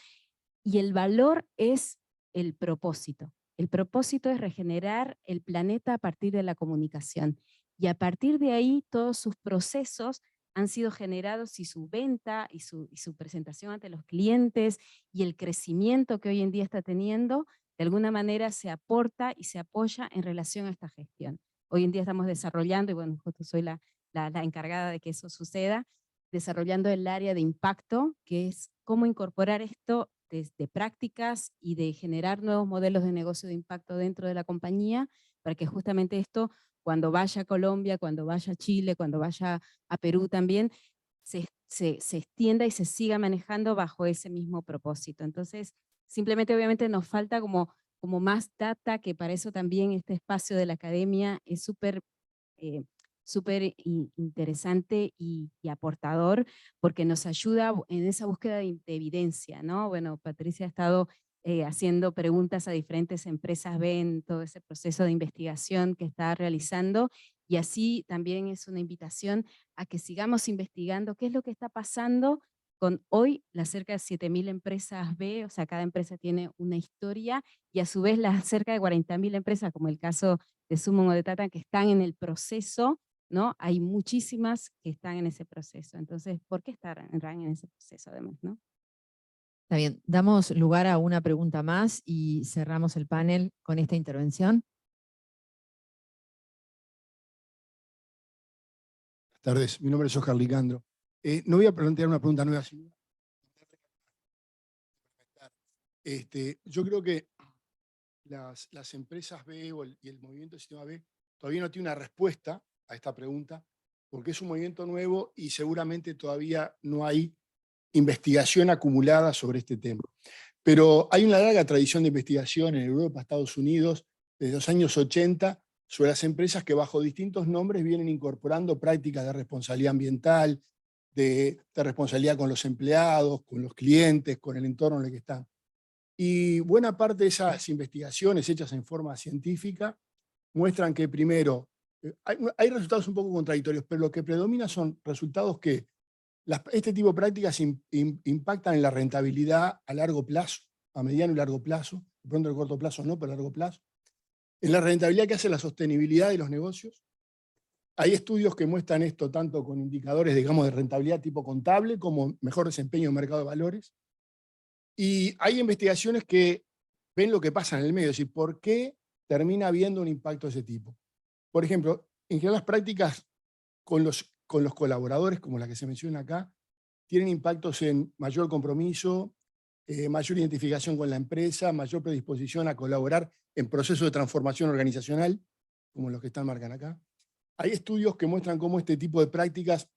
Y el valor es el propósito. El propósito es regenerar el planeta a partir de la comunicación. Y a partir de ahí todos sus procesos han sido generados, y su venta y su presentación ante los clientes y el crecimiento que hoy en día está teniendo, de alguna manera se aporta y se apoya en relación a esta gestión. Hoy en día estamos desarrollando, y bueno, justo soy la encargada de que eso suceda, desarrollando el área de impacto, que es cómo incorporar esto de prácticas y de generar nuevos modelos de negocio de impacto dentro de la compañía, para que justamente esto, cuando vaya a Colombia, cuando vaya a Chile, cuando vaya a Perú también, se extienda y se siga manejando bajo ese mismo propósito. Entonces, simplemente obviamente nos falta como más data, que para eso también este espacio de la academia es súper súper interesante y aportador, porque nos ayuda en esa búsqueda de evidencia, ¿no? Bueno, Patricia ha estado haciendo preguntas a diferentes empresas, ven todo ese proceso de investigación que está realizando, y así también es una invitación a que sigamos investigando qué es lo que está pasando con hoy las cerca de 7.000 empresas B, o sea, cada empresa tiene una historia, y a su vez las cerca de 40.000 empresas, como el caso de Summon o de Tata, que están en el proceso, ¿no? Hay muchísimas que están en ese proceso. Entonces, ¿por qué estar en ese proceso además, no? Está bien, damos lugar a una pregunta más y cerramos el panel con esta intervención. Buenas tardes, mi nombre es Oscar Licandro. No voy a plantear una pregunta nueva, sino yo creo que las empresas B y el movimiento del sistema B todavía no tiene una respuesta a esta pregunta, porque es un movimiento nuevo y seguramente todavía no hay investigación acumulada sobre este tema. Pero hay una larga tradición de investigación en Europa, Estados Unidos, desde los años 80, sobre las empresas que bajo distintos nombres vienen incorporando prácticas de responsabilidad ambiental, de responsabilidad con los empleados, con los clientes, con el entorno en el que están. Y buena parte de esas investigaciones hechas en forma científica muestran que primero, hay resultados un poco contradictorios, pero lo que predomina son resultados que este tipo de prácticas impactan en la rentabilidad a largo plazo, a mediano y largo plazo, de pronto a corto plazo no, pero a largo plazo, en la rentabilidad que hace la sostenibilidad de los negocios. Hay estudios que muestran esto tanto con indicadores, digamos, de rentabilidad tipo contable, como mejor desempeño en mercado de valores. Y hay investigaciones que ven lo que pasa en el medio, es decir, por qué termina habiendo un impacto de ese tipo. Por ejemplo, en general las prácticas con los colaboradores, como la que se menciona acá, tienen impactos en mayor compromiso, mayor identificación con la empresa, mayor predisposición a colaborar en procesos de transformación organizacional, como los que están marcan acá. Hay estudios que muestran cómo este tipo de prácticas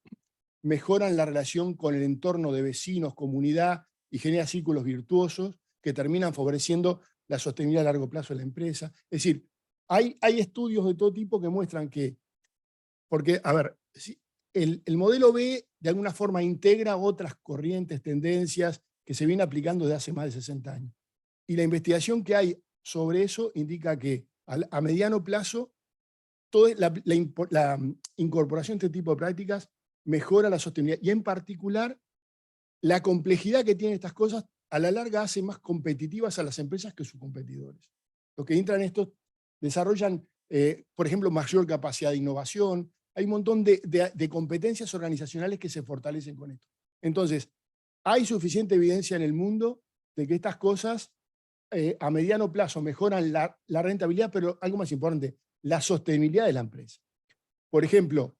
mejoran la relación con el entorno de vecinos, comunidad, y genera círculos virtuosos que terminan favoreciendo la sostenibilidad a largo plazo de la empresa. Es decir, hay estudios de todo tipo que muestran que, porque, a ver, el modelo B de alguna forma integra otras corrientes, tendencias que se vienen aplicando desde hace más de 60 años. Y la investigación que hay sobre eso indica que a mediano plazo toda la incorporación de este tipo de prácticas mejora la sostenibilidad, y en particular la complejidad que tienen estas cosas a la larga hace más competitivas a las empresas que sus competidores. Los que entran en esto desarrollan, por ejemplo, mayor capacidad de innovación. Hay un montón de competencias organizacionales que se fortalecen con esto. Entonces, hay suficiente evidencia en el mundo de que estas cosas a mediano plazo mejoran la rentabilidad, pero algo más importante, la sostenibilidad de la empresa. Por ejemplo,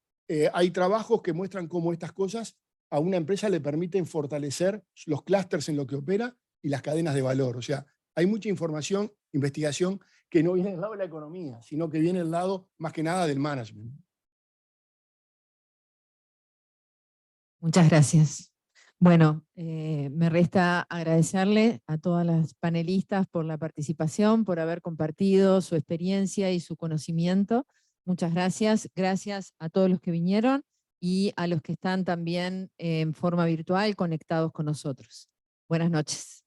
hay trabajos que muestran cómo estas cosas a una empresa le permiten fortalecer los clústeres en lo que opera y las cadenas de valor. O sea, hay mucha información, investigación, que no viene del lado de la economía, sino que viene del lado, más que nada, del management. Muchas gracias. Bueno, me resta agradecerle a todas las panelistas por la participación, por haber compartido su experiencia y su conocimiento. Muchas gracias. Gracias a todos los que vinieron y a los que están también en forma virtual conectados con nosotros. Buenas noches.